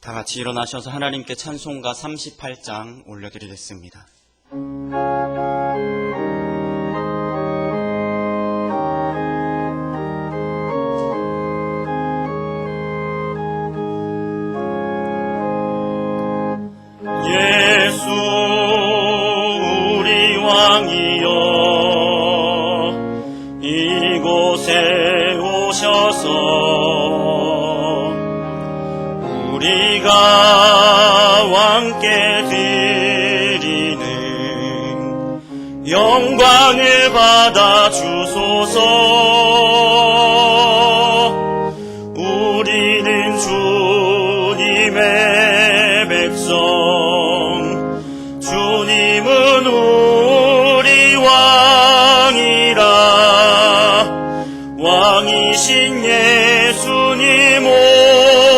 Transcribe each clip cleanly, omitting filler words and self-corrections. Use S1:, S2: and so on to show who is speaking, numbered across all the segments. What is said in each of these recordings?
S1: 다 같이 일어나셔서 하나님께 찬송가 38장 올려드리겠습니다.
S2: 예수 우리 왕이여 이곳에 오셔서 우리가 왕께 드리는 영광을 받아 주소서. 우리는 주님의 백성, 주님은 우리 왕이라. 왕이신 예수님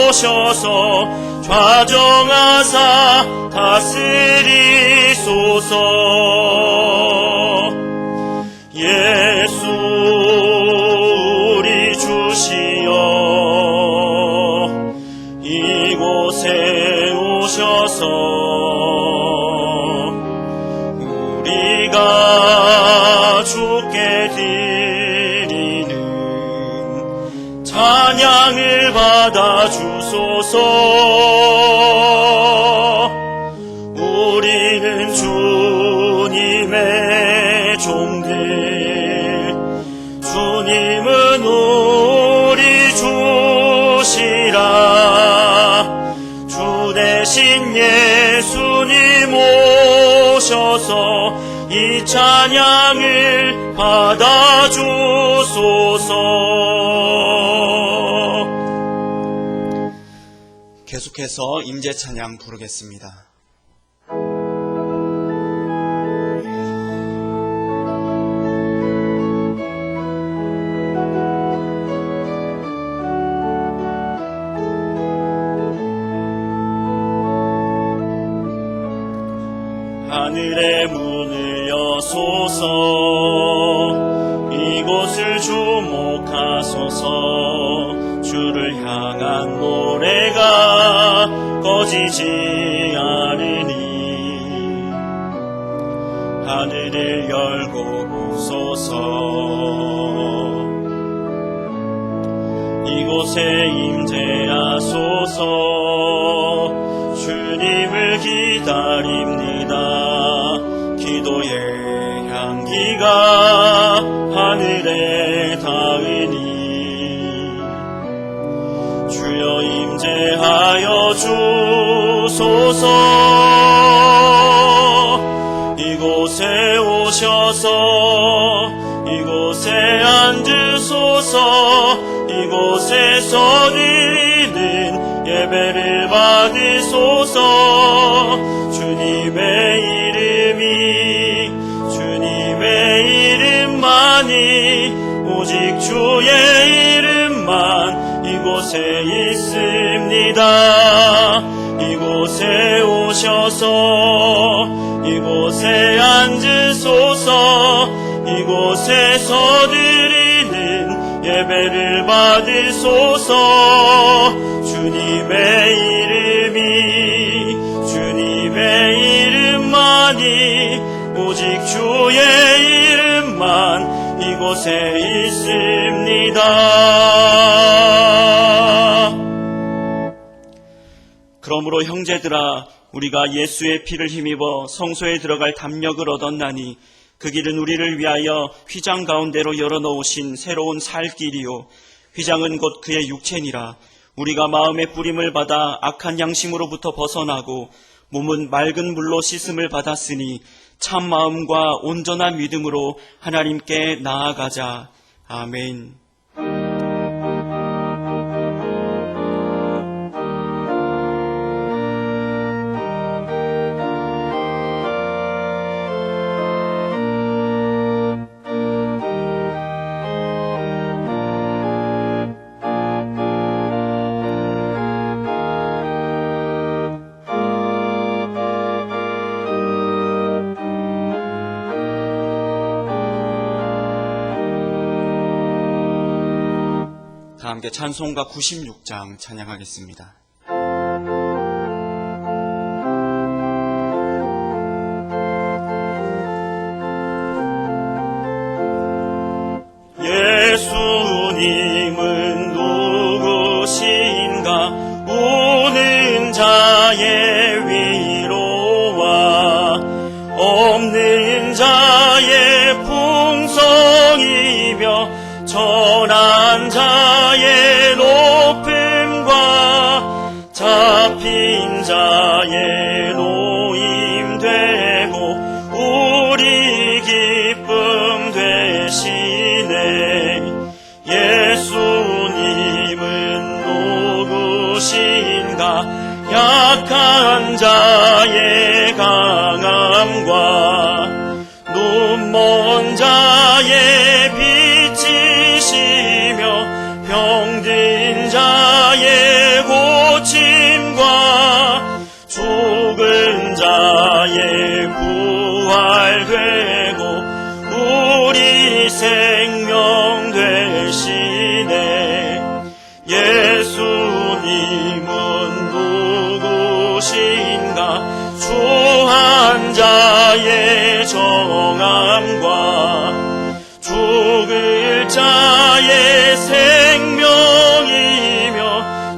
S2: 오셔서 좌정하사 다스리소서. 예수 우리 주시여 이곳에 오셔서 우리가 주께 드리는 찬양을 받아 주소서. 우리는 주님의 종들, 주님은 우리 주시라. 주 대신 예수님 오셔서 이 찬양을 받아 주소서.
S1: 계속해서 임재 찬양 부르겠습니다.
S2: 하늘의 문을 여소서. 이곳을 주목하소서. 주를 향한 노래가 꺼지지 않으니 하늘을 열고 보소서. 이곳에 임재하소서. 주님을 기다립니다. 기도의 향기가 하늘에 닿으니 주여 임재하여 주소서. 이곳에 오셔서 이곳에 앉으소서. 이곳에서 드리는 예배를 받으소서. 주님의 이름만이 오직 주의 이름만 이곳에 있습니다. 이곳에 오셔서 이곳에 앉으소서. 이곳에서 드리는 예배를 받으소서. 주님의 이름만이 오직 주의 이름만 이곳에 있습니다.
S1: 그러므로 형제들아, 우리가 예수의 피를 힘입어 성소에 들어갈 담력을 얻었나니 그 길은 우리를 위하여 휘장 가운데로 열어놓으신 새로운 살 길이요 휘장은 곧 그의 육체니라. 우리가 마음의 뿌림을 받아 악한 양심으로부터 벗어나고 몸은 맑은 물로 씻음을 받았으니 참 마음과 온전한 믿음으로 하나님께 나아가자. 아멘. 다 함께 찬송가 96장 찬양하겠습니다.
S2: 자의 노임 되고 우리 기쁨 되시네. 예수님은 누구신가? 약한 자의 강함과 눈먼 자의 빛이시며 병든 자의 고침과 죽은 자의 부활되고 우리 생명 되시네. 예수님은 누구신가? 추한 자의 정함과 죽을 자의 생명이며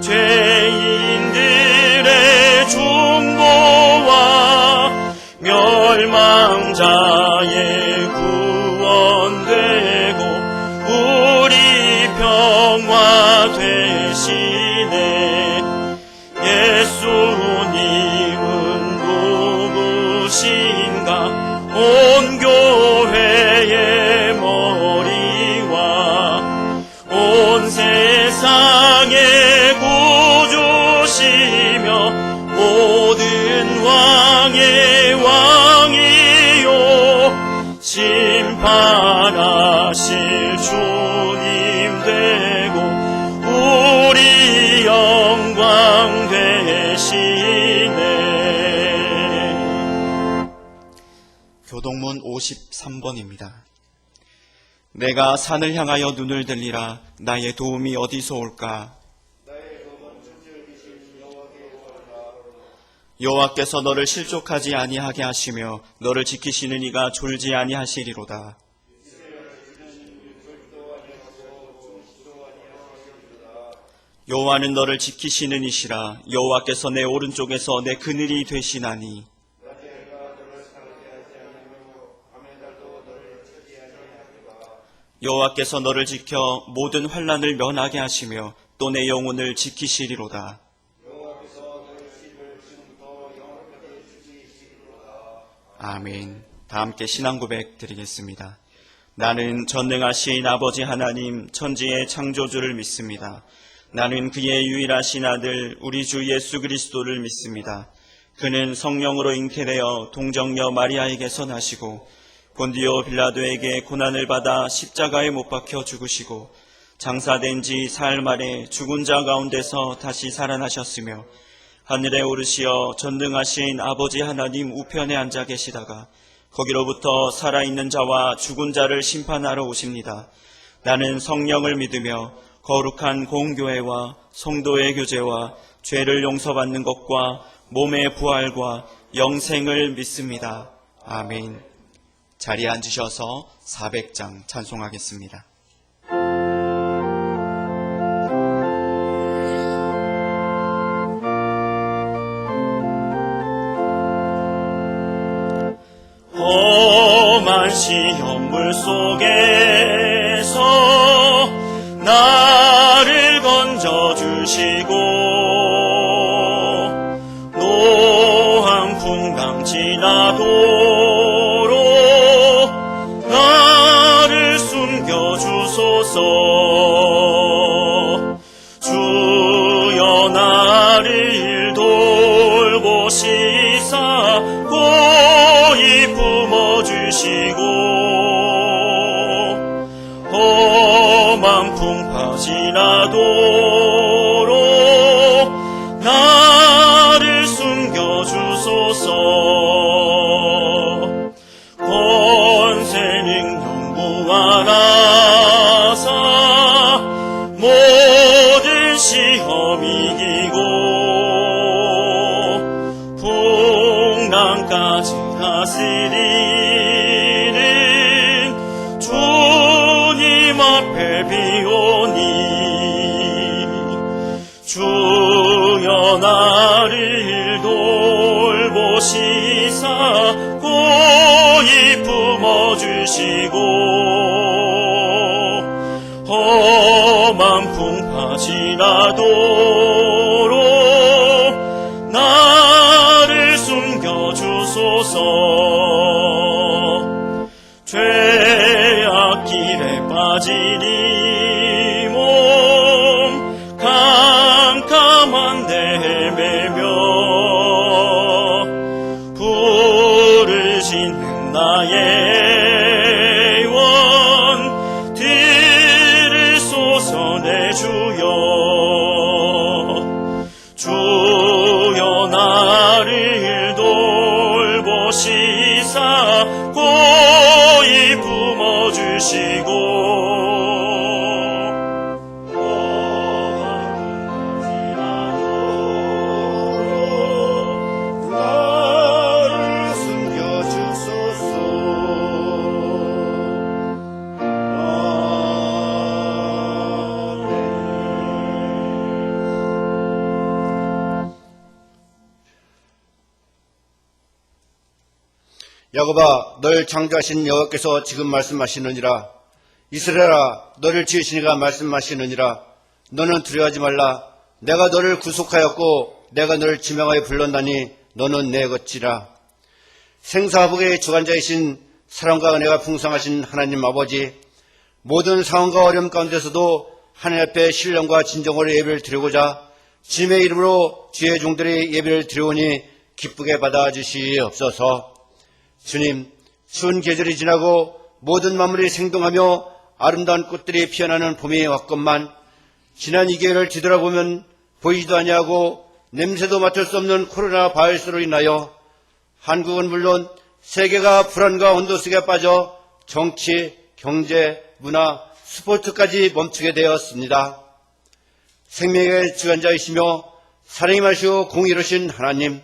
S2: 죄인들의 중보와 멸망자의 구원되고 우리 평화 되시네. 예수님은 누구신가? 온 교회의 머리와 온 세상의 구주시며 모든 왕의 왕이요 심판하실 주님 되고 우리 영광 되시네.
S1: 교동문 53번입니다. 내가 산을 향하여 눈을 들리라. 나의 도움이 어디서 올까? 여호와께서 너를 실족하지 아니하게 하시며 너를 지키시는 이가 졸지 아니하시리로다. 여호와는 너를 지키시는 이시라. 여호와께서 내 오른쪽에서 내 그늘이 되시나니 여호와께서 너를 지켜 모든 환난을 면하게 하시며 또 내 영혼을 지키시리로다. 아멘. 다 함께 신앙 고백 드리겠습니다. 나는 전능하신 아버지 하나님 천지의 창조주를 믿습니다. 나는 그의 유일하신 아들 우리 주 예수 그리스도를 믿습니다. 그는 성령으로 잉태되어 동정녀 마리아에게서 나시고 본디오 빌라도에게 고난을 받아 십자가에 못 박혀 죽으시고 장사된 지 사흘 만에 죽은 자 가운데서 다시 살아나셨으며 하늘에 오르시어 전능하신 아버지 하나님 우편에 앉아 계시다가 거기로부터 살아있는 자와 죽은 자를 심판하러 오십니다. 나는 성령을 믿으며 거룩한 공교회와 성도의 교제와 죄를 용서받는 것과 몸의 부활과 영생을 믿습니다. 아멘. 자리에 앉으셔서 400장 찬송하겠습니다.
S2: 험한 시험물 속에서 나를 건져주시고 노한 풍랑 지나도록 나를 숨겨주소서. 주여 나를 돌보시사 고이 품어주시고 험한 풍파 지나도록 나를 숨겨주소서. 권세 능력 무한하사 모든 시험 이기고 풍랑까지 다스리는 주님 앞에 비오니 주여 나를 돌보시사 고이 품어주시고 험한 풍파 지나도록 나 가진 이 몸 캄캄한 헤매며 부르시는 나의 원 들으소서 내 주여 나를 돌보시사 고이 품어주시고
S3: 나를 숨겨주소서. 야곱아, 널 창조하신 여호와께서 지금 말씀하시느니라. 이스라엘아, 너를 지으시니가 말씀하시느니라. 너는 두려워하지 말라. 내가 너를 구속하였고 내가 너를 지명하여 불렀나니 너는 내 것이라. 생사복의 주관자이신 사랑과 은혜가 풍성하신 하나님 아버지, 모든 상황과 어려움 가운데서도 하나님 앞에 신령과 진정으로 예배를 드리고자 주님의 이름으로 주의 종들의 예배를 드리오니 기쁘게 받아주시옵소서. 주님, 추운 계절이 지나고 모든 만물이 생동하며 아름다운 꽃들이 피어나는 봄이 왔건만 지난 2개월을 뒤돌아보면 보이지도 아니하고 냄새도 맡을 수 없는 코로나 바이러스로 인하여 한국은 물론 세계가 불안과 온도 속에 빠져 정치, 경제, 문화, 스포츠까지 멈추게 되었습니다. 생명의 주관자이시며 사랑이 마시고 공의로우신 하나님,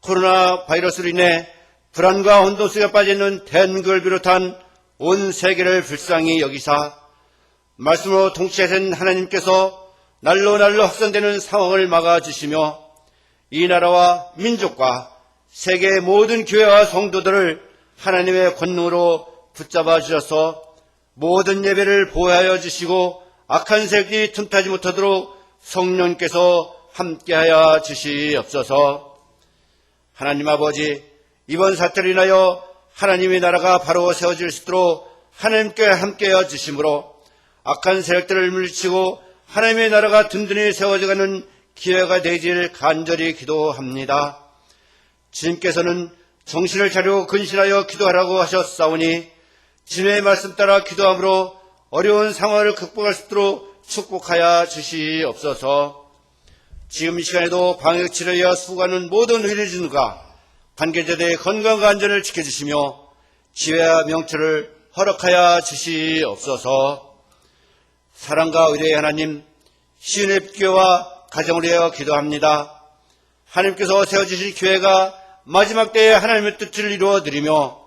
S3: 코로나 바이러스로 인해 불안과 혼돈 속에 빠져있는 대한민국을 비롯한 온 세계를 불쌍히 여기사 말씀으로 통치하신 하나님께서 날로 확산되는 상황을 막아주시며 이 나라와 민족과 세계의 모든 교회와 성도들을 하나님의 권능으로 붙잡아 주셔서 모든 예배를 보호하여 주시고 악한 세력이 틈타지 못하도록 성령께서 함께하여 주시옵소서. 하나님 아버지, 이번 사태로 인하여 하나님의 나라가 바로 세워질 수 있도록 하나님께 함께하여 주심으로 악한 세력들을 물리치고 하나님의 나라가 든든히 세워져가는 기회가 되기를 간절히 기도합니다. 주님께서는 정신을 차리고 근신하여 기도하라고 하셨사오니 주님의 말씀 따라 기도함으로 어려운 상황을 극복할 수 있도록 축복하여 주시옵소서. 지금 이 시간에도 방역치료에 수고하는 모든 의료진과 관계자들의 건강과 안전을 지켜주시며 지혜와 명철을 허락하여 주시옵소서. 사랑과 의뢰의 하나님, 시은의 교회와 가정을 위하여 기도합니다. 하나님께서 세워주신 교회가 마지막 때에 하나님의 뜻을 이루어드리며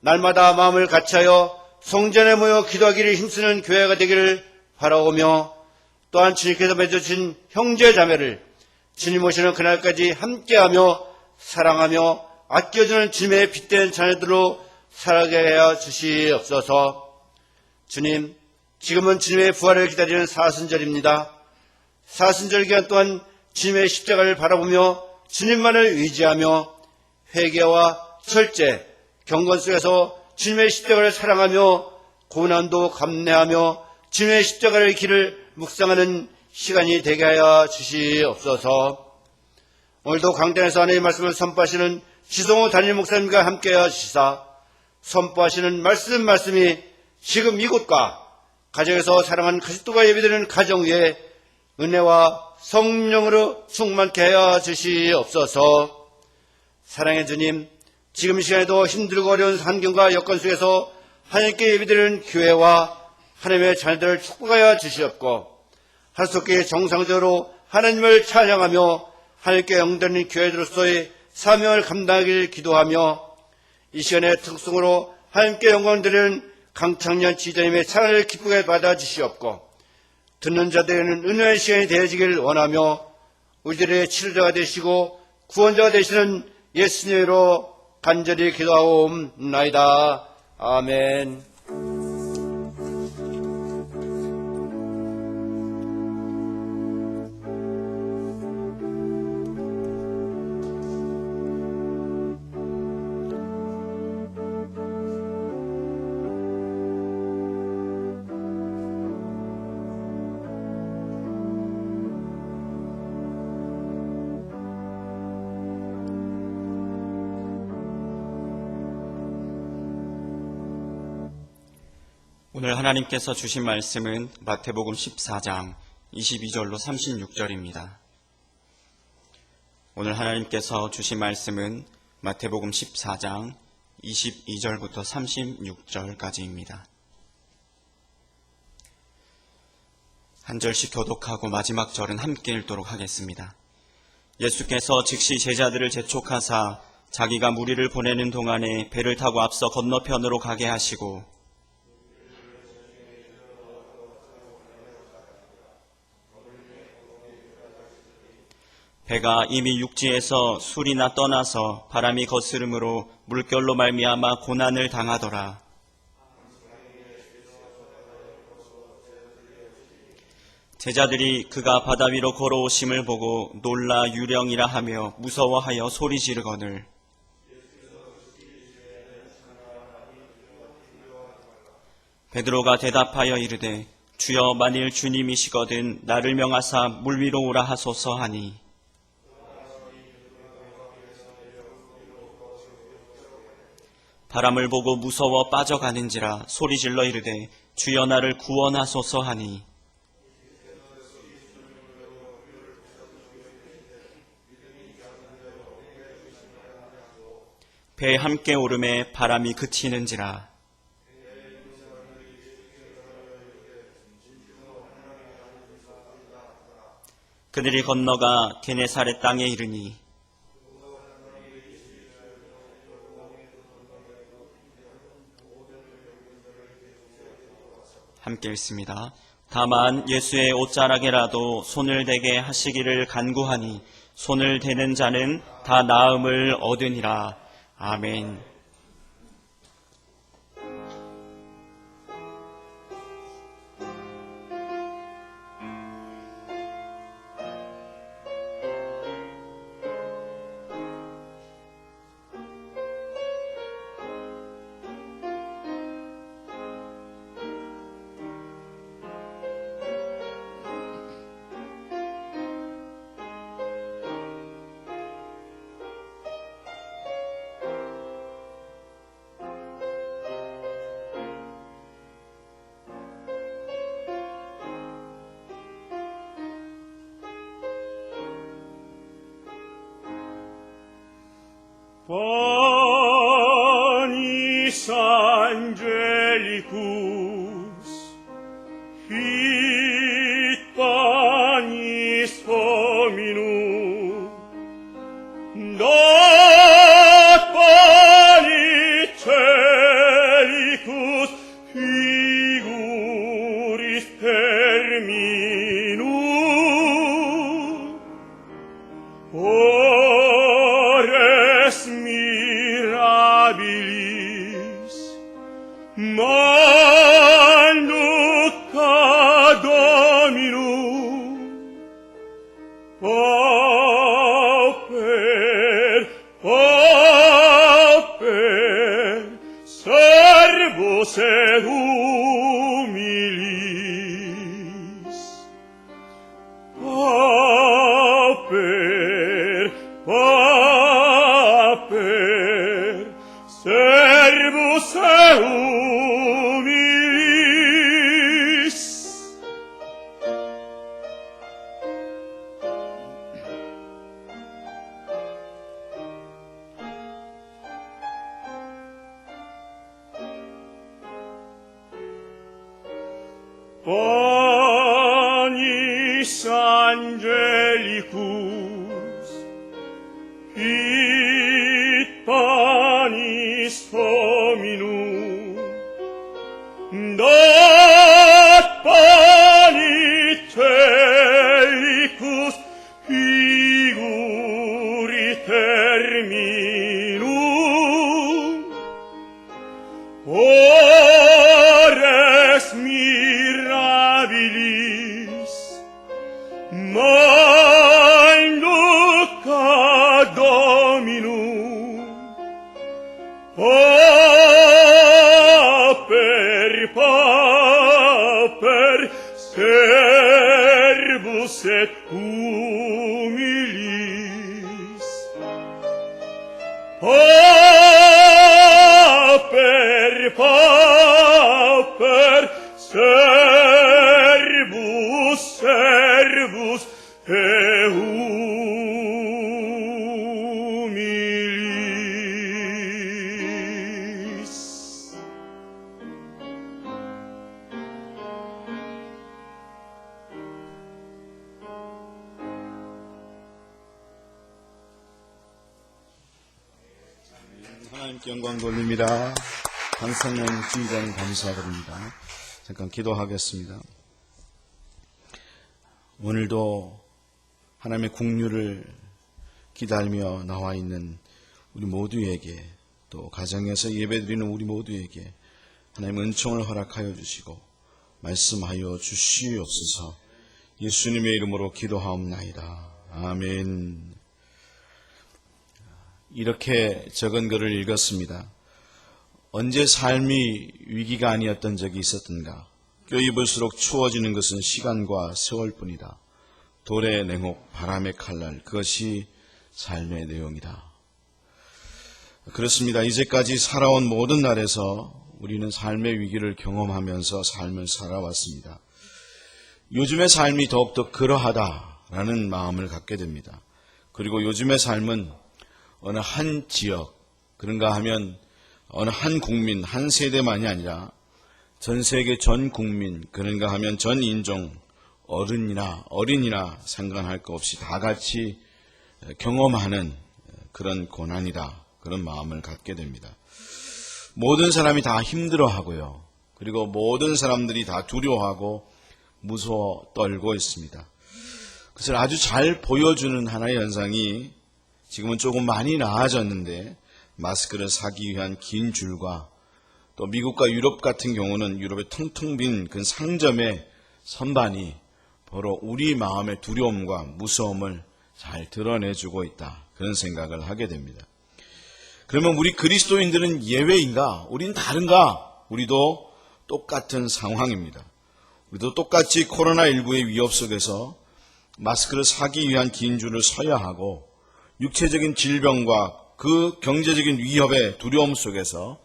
S3: 날마다 마음을 같이하여 성전에 모여 기도하기를 힘쓰는 교회가 되기를 바라오며 또한 주님께서 맺어주신 형제 자매를 주님 오시는 그날까지 함께하며 사랑하며 아껴주는 주님의 빛된 자녀들로 살아가게 하여 주시옵소서. 주님, 지금은 주님의 부활을 기다리는 사순절입니다. 사순절 기간 동안 주님의 십자가를 바라보며 주님만을 의지하며 회개와 절제, 경건 속에서 주님의 십자가를 사랑하며 고난도 감내하며 주님의 십자가의 길을 묵상하는 시간이 되게 하여 주시옵소서. 오늘도 강단에서 하나님의 말씀을 선포하시는 지성호 담임 목사님과 함께하여 주시사 선포하시는 말씀이 지금 이곳과 가정에서 사랑하는 그리스도가 예배드리는 가정 위에 은혜와 성령으로 충만케 하여 주시옵소서. 사랑의 주님, 지금 이 시간에도 힘들고 어려운 환경과 여건 속에서 하나님께 예배드리는 교회와 하나님의 자녀들을 축복하여 주시옵고 하루속에 정상적으로 하나님을 찬양하며 하나님께 영드리는 교회들로서의 사명을 감당하기를 기도하며 이 시간에 특성으로 하나님께 영광 드리는 강창년 지자님의 찬양을 기쁘게 받아주시옵고 듣는 자들에게는 은혜의 시간이 되어지기를 원하며 우리들의 치료자가 되시고 구원자가 되시는 예수님으로 간절히 기도하옵나이다. 아멘.
S1: 오늘 하나님께서 주신 말씀은 마태복음 14장 22절로 36절입니다. 오늘 하나님께서 주신 말씀은 마태복음 14장 22절부터 36절까지입니다. 한 절씩 교독하고 마지막 절은 함께 읽도록 하겠습니다. 예수께서 즉시 제자들을 재촉하사 자기가 무리를 보내는 동안에 배를 타고 앞서 건너편으로 가게 하시고 배가 이미 육지에서 술이나 떠나서 바람이 거스름으로 물결로 말미암아 고난을 당하더라. 제자들이 그가 바다 위로 걸어오심을 보고 놀라 유령이라 하며 무서워하여 소리 지르거늘 베드로가 대답하여 이르되 주여 만일 주님이시거든 나를 명하사 물 위로 오라 하소서 하니 바람을 보고 무서워 빠져가는지라 소리질러 이르되 주여 나를 구원하소서 하니 배에 함께 오름에 바람이 그치는지라. 그들이 건너가 게네사렛 땅에 이르니 함께 읽습니다. 다만 예수의 옷자락에라도 손을 대게 하시기를 간구하니 손을 대는 자는 다 나음을 얻으니라. 아멘.
S2: Panis angelicus, fit panis hominum, dat panis celicus figuris terminum. Ores mirabilis, manduca Dominum, pauper, servus et humilis. Pauper, servus et humilis. Panis angelicus, fit panis hominum, dat panis celicus figuris terminum. Ores mirabilis, manduca Dominum, pauper, servus et humilis. Pauper, pauper servus servus humilis.
S4: 하나님께 영광 돌립니다. 강성현 주의자님 감사드립니다. 잠깐 기도하겠습니다. 오늘도 하나님의 국류를 기다리며 나와 있는 우리 모두에게, 또 가정에서 예배드리는 우리 모두에게 하나님 은총을 허락하여 주시고 말씀하여 주시옵소서. 예수님의 이름으로 기도하옵나이다. 아멘. 이렇게 적은 글을 읽었습니다. 언제 삶이 위기가 아니었던 적이 있었던가? 껴입을수록 추워지는 것은 시간과 세월뿐이다. 돌의 냉혹, 바람의 칼날, 그것이 삶의 내용이다. 그렇습니다. 이제까지 살아온 모든 날에서 우리는 삶의 위기를 경험하면서 삶을 살아왔습니다. 요즘의 삶이 더욱더 그러하다라는 마음을 갖게 됩니다. 그리고 요즘의 삶은 어느 한 지역, 그런가 하면 어느 한 국민, 한 세대만이 아니라 전 세계 전 국민, 그런가 하면 전 인종, 어린이나 상관할 것 없이 다 같이 경험하는 그런 고난이다. 그런 마음을 갖게 됩니다. 모든 사람이 다 힘들어하고요. 그리고 모든 사람들이 다 두려워하고 무서워 떨고 있습니다. 그것을 아주 잘 보여주는 하나의 현상이 지금은 조금 많이 나아졌는데 마스크를 사기 위한 긴 줄과 또 미국과 유럽 같은 경우는 유럽의 텅텅 빈 그 상점의 선반이 바로 우리 마음의 두려움과 무서움을 잘 드러내주고 있다. 그런 생각을 하게 됩니다. 그러면 우리 그리스도인들은 예외인가? 우린 다른가? 우리도 똑같은 상황입니다. 우리도 똑같이 코로나19의 위협 속에서 마스크를 사기 위한 긴 줄을 서야 하고 육체적인 질병과 그 경제적인 위협의 두려움 속에서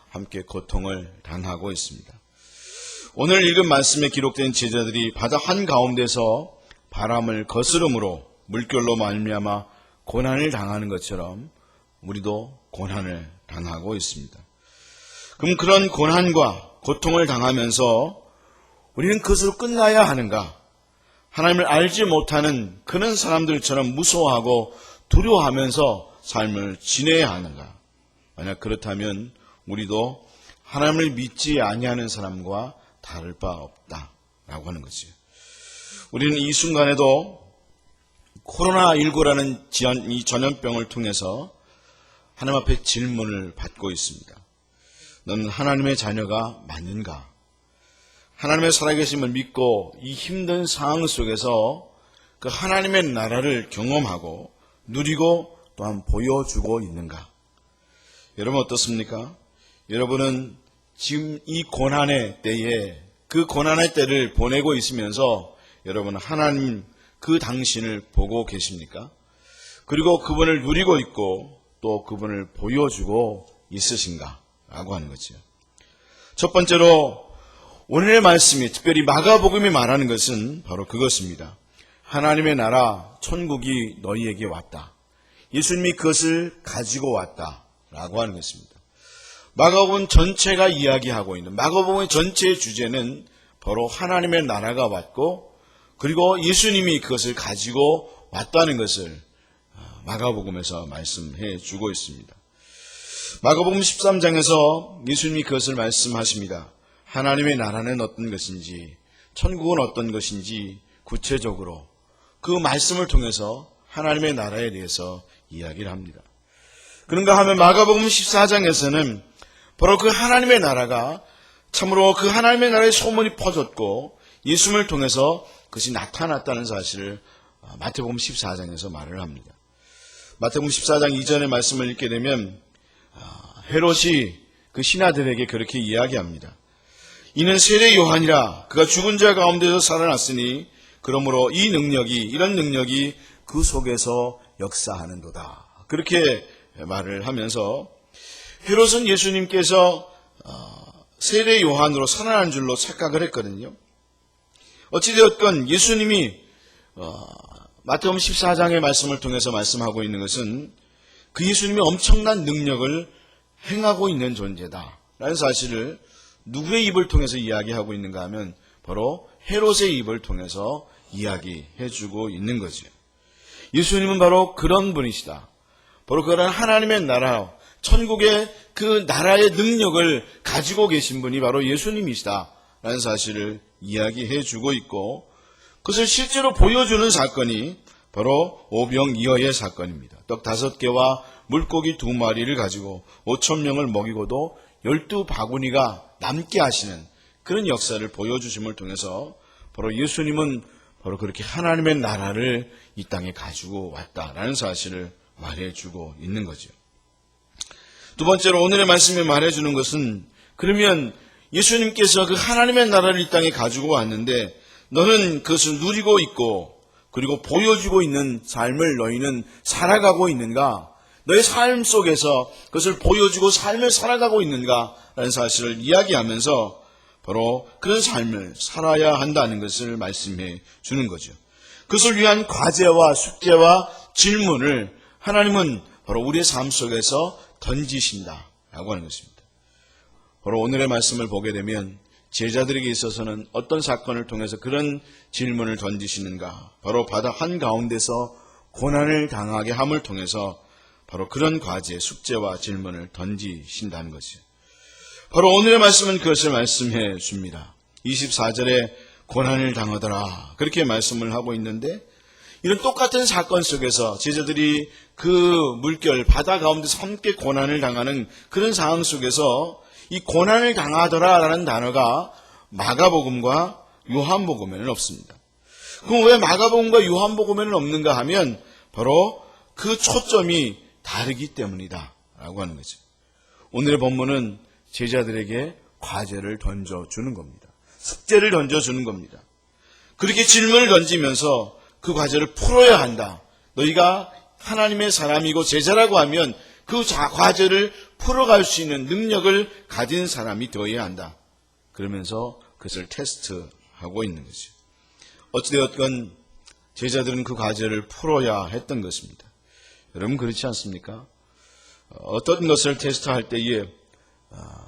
S4: 함께 고통을 당하고 있습니다. 오늘 읽은 말씀에 기록된 제자들이 바다 한가운데서 바람을 거스름으로 물결로 말미암아 고난을 당하는 것처럼 우리도 고난을 당하고 있습니다. 그럼 그런 고난과 고통을 당하면서 우리는 그것으로 끝나야 하는가? 하나님을 알지 못하는 그런 사람들처럼 무서워하고 두려워하면서 삶을 지내야 하는가? 만약 그렇다면 우리도 하나님을 믿지 아니하는 사람과 다를 바 없다라고 하는 거죠. 우리는 이 순간에도 코로나19라는 이 전염병을 통해서 하나님 앞에 질문을 받고 있습니다. 너는 하나님의 자녀가 맞는가? 하나님의 살아계심을 믿고 이 힘든 상황 속에서 그 하나님의 나라를 경험하고 누리고 또한 보여주고 있는가? 여러분 어떻습니까? 여러분은 지금 이 고난의 때에 그 고난의 때를 보내고 있으면서 여러분 하나님 그 당신을 보고 계십니까? 그리고 그분을 누리고 있고 또 그분을 보여주고 있으신가? 라고 하는 거죠. 첫 번째로 오늘의 말씀이 특별히 마가복음이 말하는 것은 바로 그것입니다. 하나님의 나라 천국이 너희에게 왔다. 예수님이 그것을 가지고 왔다. 라고 하는 것입니다. 마가복음 전체가 이야기하고 있는 마가복음의 전체의 주제는 바로 하나님의 나라가 왔고 그리고 예수님이 그것을 가지고 왔다는 것을 마가복음에서 말씀해 주고 있습니다. 마가복음 13장에서 예수님이 그것을 말씀하십니다. 하나님의 나라는 어떤 것인지 천국은 어떤 것인지 구체적으로 그 말씀을 통해서 하나님의 나라에 대해서 이야기를 합니다. 그런가 하면 마가복음 14장에서는 바로 그 하나님의 나라가 참으로 그 하나님의 나라의 소문이 퍼졌고 예수님을 통해서 그것이 나타났다는 사실을 마태복음 14장에서 말을 합니다. 마태복음 14장 이전의 말씀을 읽게 되면 헤롯이 그 신하들에게 그렇게 이야기합니다. 이는 세례 요한이라 그가 죽은 자 가운데서 살아났으니 그러므로 이런 능력이 그 속에서 역사하는도다. 그렇게 말을 하면서 헤롯은 예수님께서 세례 요한으로 살아난 줄로 착각을 했거든요. 어찌되었건 예수님이 마태복음 14장의 말씀을 통해서 말씀하고 있는 것은 그 예수님이 엄청난 능력을 행하고 있는 존재다 라는 사실을 누구의 입을 통해서 이야기하고 있는가 하면 바로 헤롯의 입을 통해서 이야기해주고 있는 거죠. 예수님은 바로 그런 분이시다. 바로 그런 하나님의 나라, 천국의 그 나라의 능력을 가지고 계신 분이 바로 예수님이시다 라는 사실을 이야기해주고 있고, 그것을 실제로 보여주는 사건이 바로 오병이어의 사건입니다. 떡 5개와 물고기 2마리를 가지고 5,000명을 먹이고도 12바구니가 남게 하시는 그런 역사를 보여주심을 통해서 바로 예수님은 바로 그렇게 하나님의 나라를 이 땅에 가지고 왔다라는 사실을 말해주고 있는 거죠. 두 번째로 오늘의 말씀에 말해주는 것은, 그러면 예수님께서 그 하나님의 나라를 이 땅에 가지고 왔는데 너는 그것을 누리고 있고 그리고 보여주고 있는 삶을 너희는 살아가고 있는가? 너의 삶 속에서 그것을 보여주고 삶을 살아가고 있는가? 라는 사실을 이야기하면서 바로 그런 삶을 살아야 한다는 것을 말씀해 주는 거죠. 그것을 위한 과제와 숙제와 질문을 하나님은 바로 우리의 삶 속에서 던지신다라고 하는 것입니다. 바로 오늘의 말씀을 보게 되면 제자들에게 있어서는 어떤 사건을 통해서 그런 질문을 던지시는가? 바로 바다 한가운데서 고난을 당하게 함을 통해서 바로 그런 과제, 숙제와 질문을 던지신다는 것이죠. 바로 오늘의 말씀은 그것을 말씀해 줍니다. 24절에 고난을 당하더라 그렇게 말씀을 하고 있는데, 이런 똑같은 사건 속에서 제자들이 그 물결 바다 가운데서 함께 고난을 당하는 그런 상황 속에서 이 고난을 당하더라라는 단어가 마가복음과 요한복음에는 없습니다. 그럼 왜 마가복음과 요한복음에는 없는가 하면 바로 그 초점이 다르기 때문이다 라고 하는 거죠. 오늘의 본문은 제자들에게 과제를 던져주는 겁니다. 숙제를 던져주는 겁니다. 그렇게 질문을 던지면서 그 과제를 풀어야 한다. 너희가 하나님의 사람이고 제자라고 하면 그 과제를 풀어갈 수 있는 능력을 가진 사람이 되어야 한다. 그러면서 그것을 테스트하고 있는 거죠. 어찌되었건 제자들은 그 과제를 풀어야 했던 것입니다. 여러분 그렇지 않습니까? 어떤 것을 테스트할 때에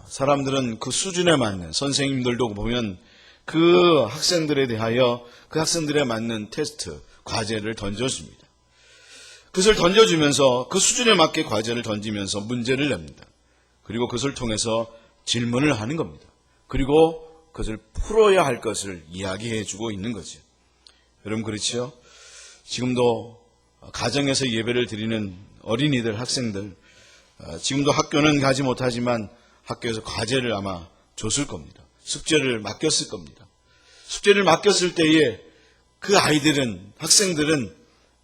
S4: 사람들은 그 수준에 맞는, 선생님들도 보면 그 학생들에 대하여 그 학생들에 맞는 테스트, 과제를 던져줍니다. 그것을 던져주면서 그 수준에 맞게 과제를 던지면서 문제를 냅니다. 그리고 그것을 통해서 질문을 하는 겁니다. 그리고 그것을 풀어야 할 것을 이야기해주고 있는 거죠. 여러분 그렇죠? 지금도 가정에서 예배를 드리는 어린이들, 학생들, 지금도 학교는 가지 못하지만 학교에서 과제를 아마 줬을 겁니다. 숙제를 맡겼을 겁니다. 숙제를 맡겼을 때에 그 아이들은, 학생들은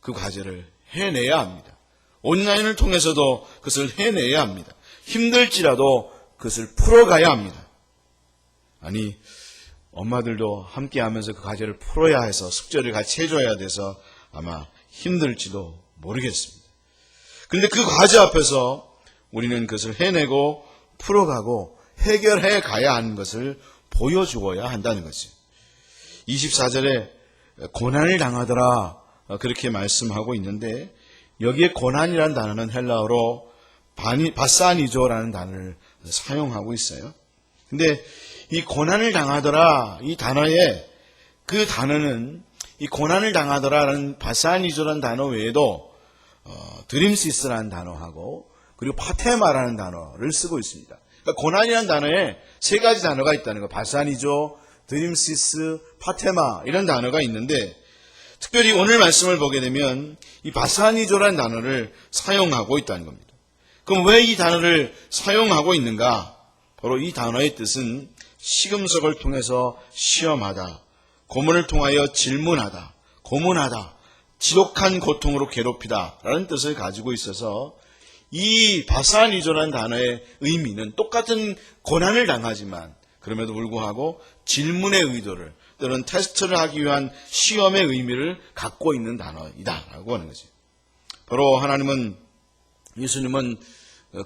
S4: 그 과제를 해내야 합니다. 온라인을 통해서도 그것을 해내야 합니다. 힘들지라도 그것을 풀어가야 합니다. 아니, 엄마들도 함께 하면서 그 과제를 풀어야 해서 숙제를 같이 해줘야 돼서 아마 힘들지도 모르겠습니다. 그런데 그 과제 앞에서 우리는 그것을 해내고 풀어가고 해결해 가야 하는 것을 보여주어야 한다는 거죠. 24절에 고난을 당하더라 그렇게 말씀하고 있는데, 여기에 고난이라는 단어는 헬라어로 바사니조라는 단어를 사용하고 있어요. 근데 이 고난을 당하더라 이 단어에, 그 단어는 이 고난을 당하더라라는 바사니조라는 단어 외에도 드림시스라는 단어하고 그리고 파테마라는 단어를 쓰고 있습니다. 그러니까 고난이라는 단어에 3가지 단어가 있다는 거. 바사니조, 드림시스, 파테마 이런 단어가 있는데, 특별히 오늘 말씀을 보게 되면 이 바사니조라는 단어를 사용하고 있다는 겁니다. 그럼 왜 이 단어를 사용하고 있는가? 바로 이 단어의 뜻은 시금석을 통해서 시험하다, 고문을 통하여 질문하다, 고문하다, 지독한 고통으로 괴롭히다 라는 뜻을 가지고 있어서, 이 바사니조라는 단어의 의미는 똑같은 고난을 당하지만 그럼에도 불구하고 질문의 의도를, 또는 테스트를 하기 위한 시험의 의미를 갖고 있는 단어이다라고 하는 거죠. 바로 하나님은, 예수님은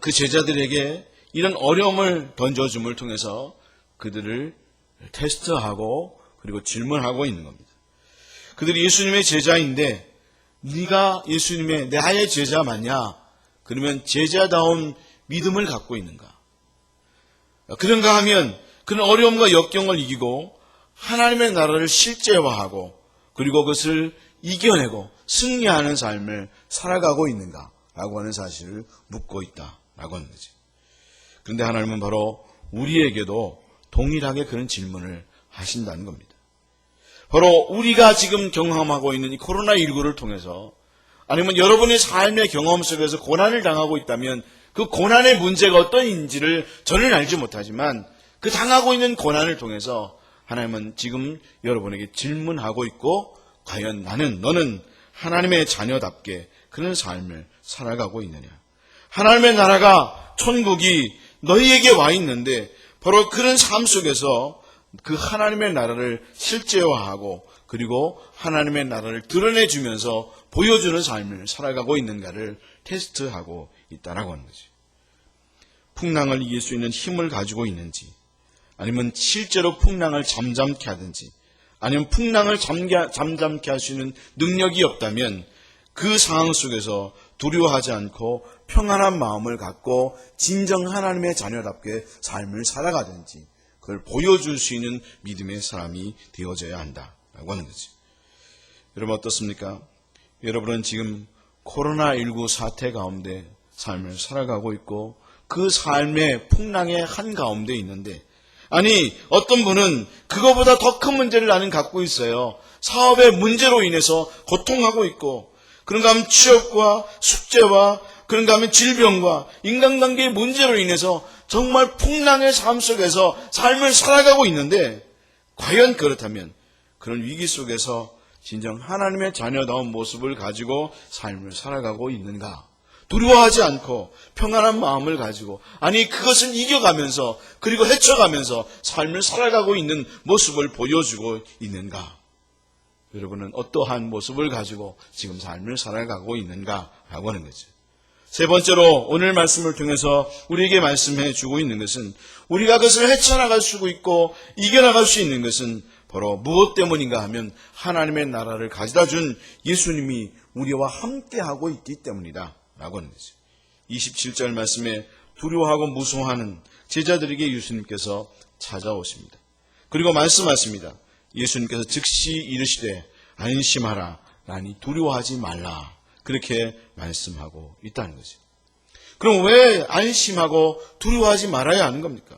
S4: 그 제자들에게 이런 어려움을 던져줌을 통해서 그들을 테스트하고 그리고 질문하고 있는 겁니다. 그들이 예수님의 제자인데 네가 예수님의 나의 제자 맞냐? 그러면 제자다운 믿음을 갖고 있는가? 그런가 하면 그런 어려움과 역경을 이기고 하나님의 나라를 실제화하고 그리고 그것을 이겨내고 승리하는 삶을 살아가고 있는가? 라고 하는 사실을 묻고 있다라고 하는 거지. 그런데 하나님은 바로 우리에게도 동일하게 그런 질문을 하신다는 겁니다. 바로 우리가 지금 경험하고 있는 이 코로나19를 통해서 아니면 여러분의 삶의 경험 속에서 고난을 당하고 있다면 그 고난의 문제가 어떠인지를 저는 알지 못하지만 그 당하고 있는 고난을 통해서 하나님은 지금 여러분에게 질문하고 있고 과연 너는 하나님의 자녀답게 그런 삶을 살아가고 있느냐. 하나님의 나라가 천국이 너희에게 와 있는데 바로 그런 삶 속에서 그 하나님의 나라를 실제화하고 그리고 하나님의 나라를 드러내주면서 보여주는 삶을 살아가고 있는가를 테스트하고 있다라고 하는 거지. 풍랑을 이길 수 있는 힘을 가지고 있는지 아니면 실제로 풍랑을 잠잠케 하든지 아니면 풍랑을 잠잠케 할 수 있는 능력이 없다면 그 상황 속에서 두려워하지 않고 평안한 마음을 갖고 진정 하나님의 자녀답게 삶을 살아가든지 그걸 보여줄 수 있는 믿음의 사람이 되어져야 한다라고 하는 거지. 여러분 어떻습니까? 여러분은 지금 코로나19 사태 가운데 삶을 살아가고 있고 그 삶의 풍랑의 한가운데 있는데 아니 어떤 분은 그거보다 더 큰 문제를 나는 갖고 있어요. 사업의 문제로 인해서 고통하고 있고 그런가 하면 취업과 숙제와 그런가 하면 질병과 인간관계의 문제로 인해서 정말 풍랑의 삶 속에서 삶을 살아가고 있는데 과연 그렇다면 그런 위기 속에서 진정 하나님의 자녀다운 모습을 가지고 삶을 살아가고 있는가? 두려워하지 않고 평안한 마음을 가지고 아니 그것을 이겨가면서 그리고 헤쳐가면서 삶을 살아가고 있는 모습을 보여주고 있는가? 여러분은 어떠한 모습을 가지고 지금 삶을 살아가고 있는가라고 하는 거죠. 세 번째로 오늘 말씀을 통해서 우리에게 말씀해 주고 있는 것은 우리가 그것을 헤쳐나갈 수 있고 이겨나갈 수 있는 것은 바로 무엇 때문인가 하면 하나님의 나라를 가져다 준 예수님이 우리와 함께하고 있기 때문이다 라고 하는 거죠. 27절 말씀에 두려워하고 무서워하는 제자들에게 예수님께서 찾아오십니다. 그리고 말씀하십니다. 예수님께서 즉시 이르시되 안심하라 나니 두려워하지 말라 그렇게 말씀하고 있다는 거죠. 그럼 왜 안심하고 두려워하지 말아야 하는 겁니까?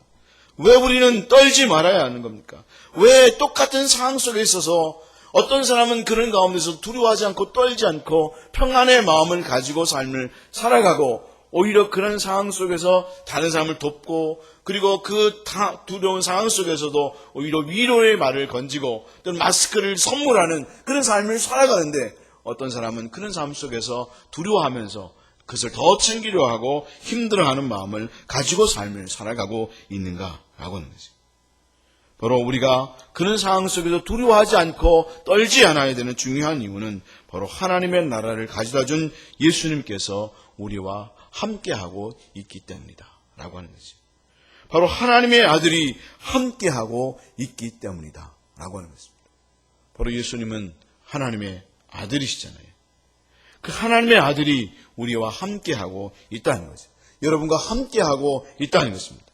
S4: 왜 우리는 떨지 말아야 하는 겁니까? 왜 똑같은 상황 속에 있어서 어떤 사람은 그런 가운데서 두려워하지 않고 떨지 않고 평안의 마음을 가지고 삶을 살아가고 오히려 그런 상황 속에서 다른 사람을 돕고 그리고 그 두려운 상황 속에서도 오히려 위로의 말을 건지고 또는 마스크를 선물하는 그런 삶을 살아가는데 어떤 사람은 그런 삶 속에서 두려워하면서 그것을 더 챙기려 하고 힘들어하는 마음을 가지고 삶을 살아가고 있는가라고 하는 거지. 바로 우리가 그런 상황 속에서 두려워하지 않고 떨지 않아야 되는 중요한 이유는 바로 하나님의 나라를 가져다 준 예수님께서 우리와 함께하고 있기 때문이다 라고 하는 거지. 바로 하나님의 아들이 함께하고 있기 때문이다 라고 하는 것입니다. 바로 예수님은 하나님의 아들이시잖아요. 그 하나님의 아들이 우리와 함께하고 있다는 거죠. 여러분과 함께하고 있다는 것입니다.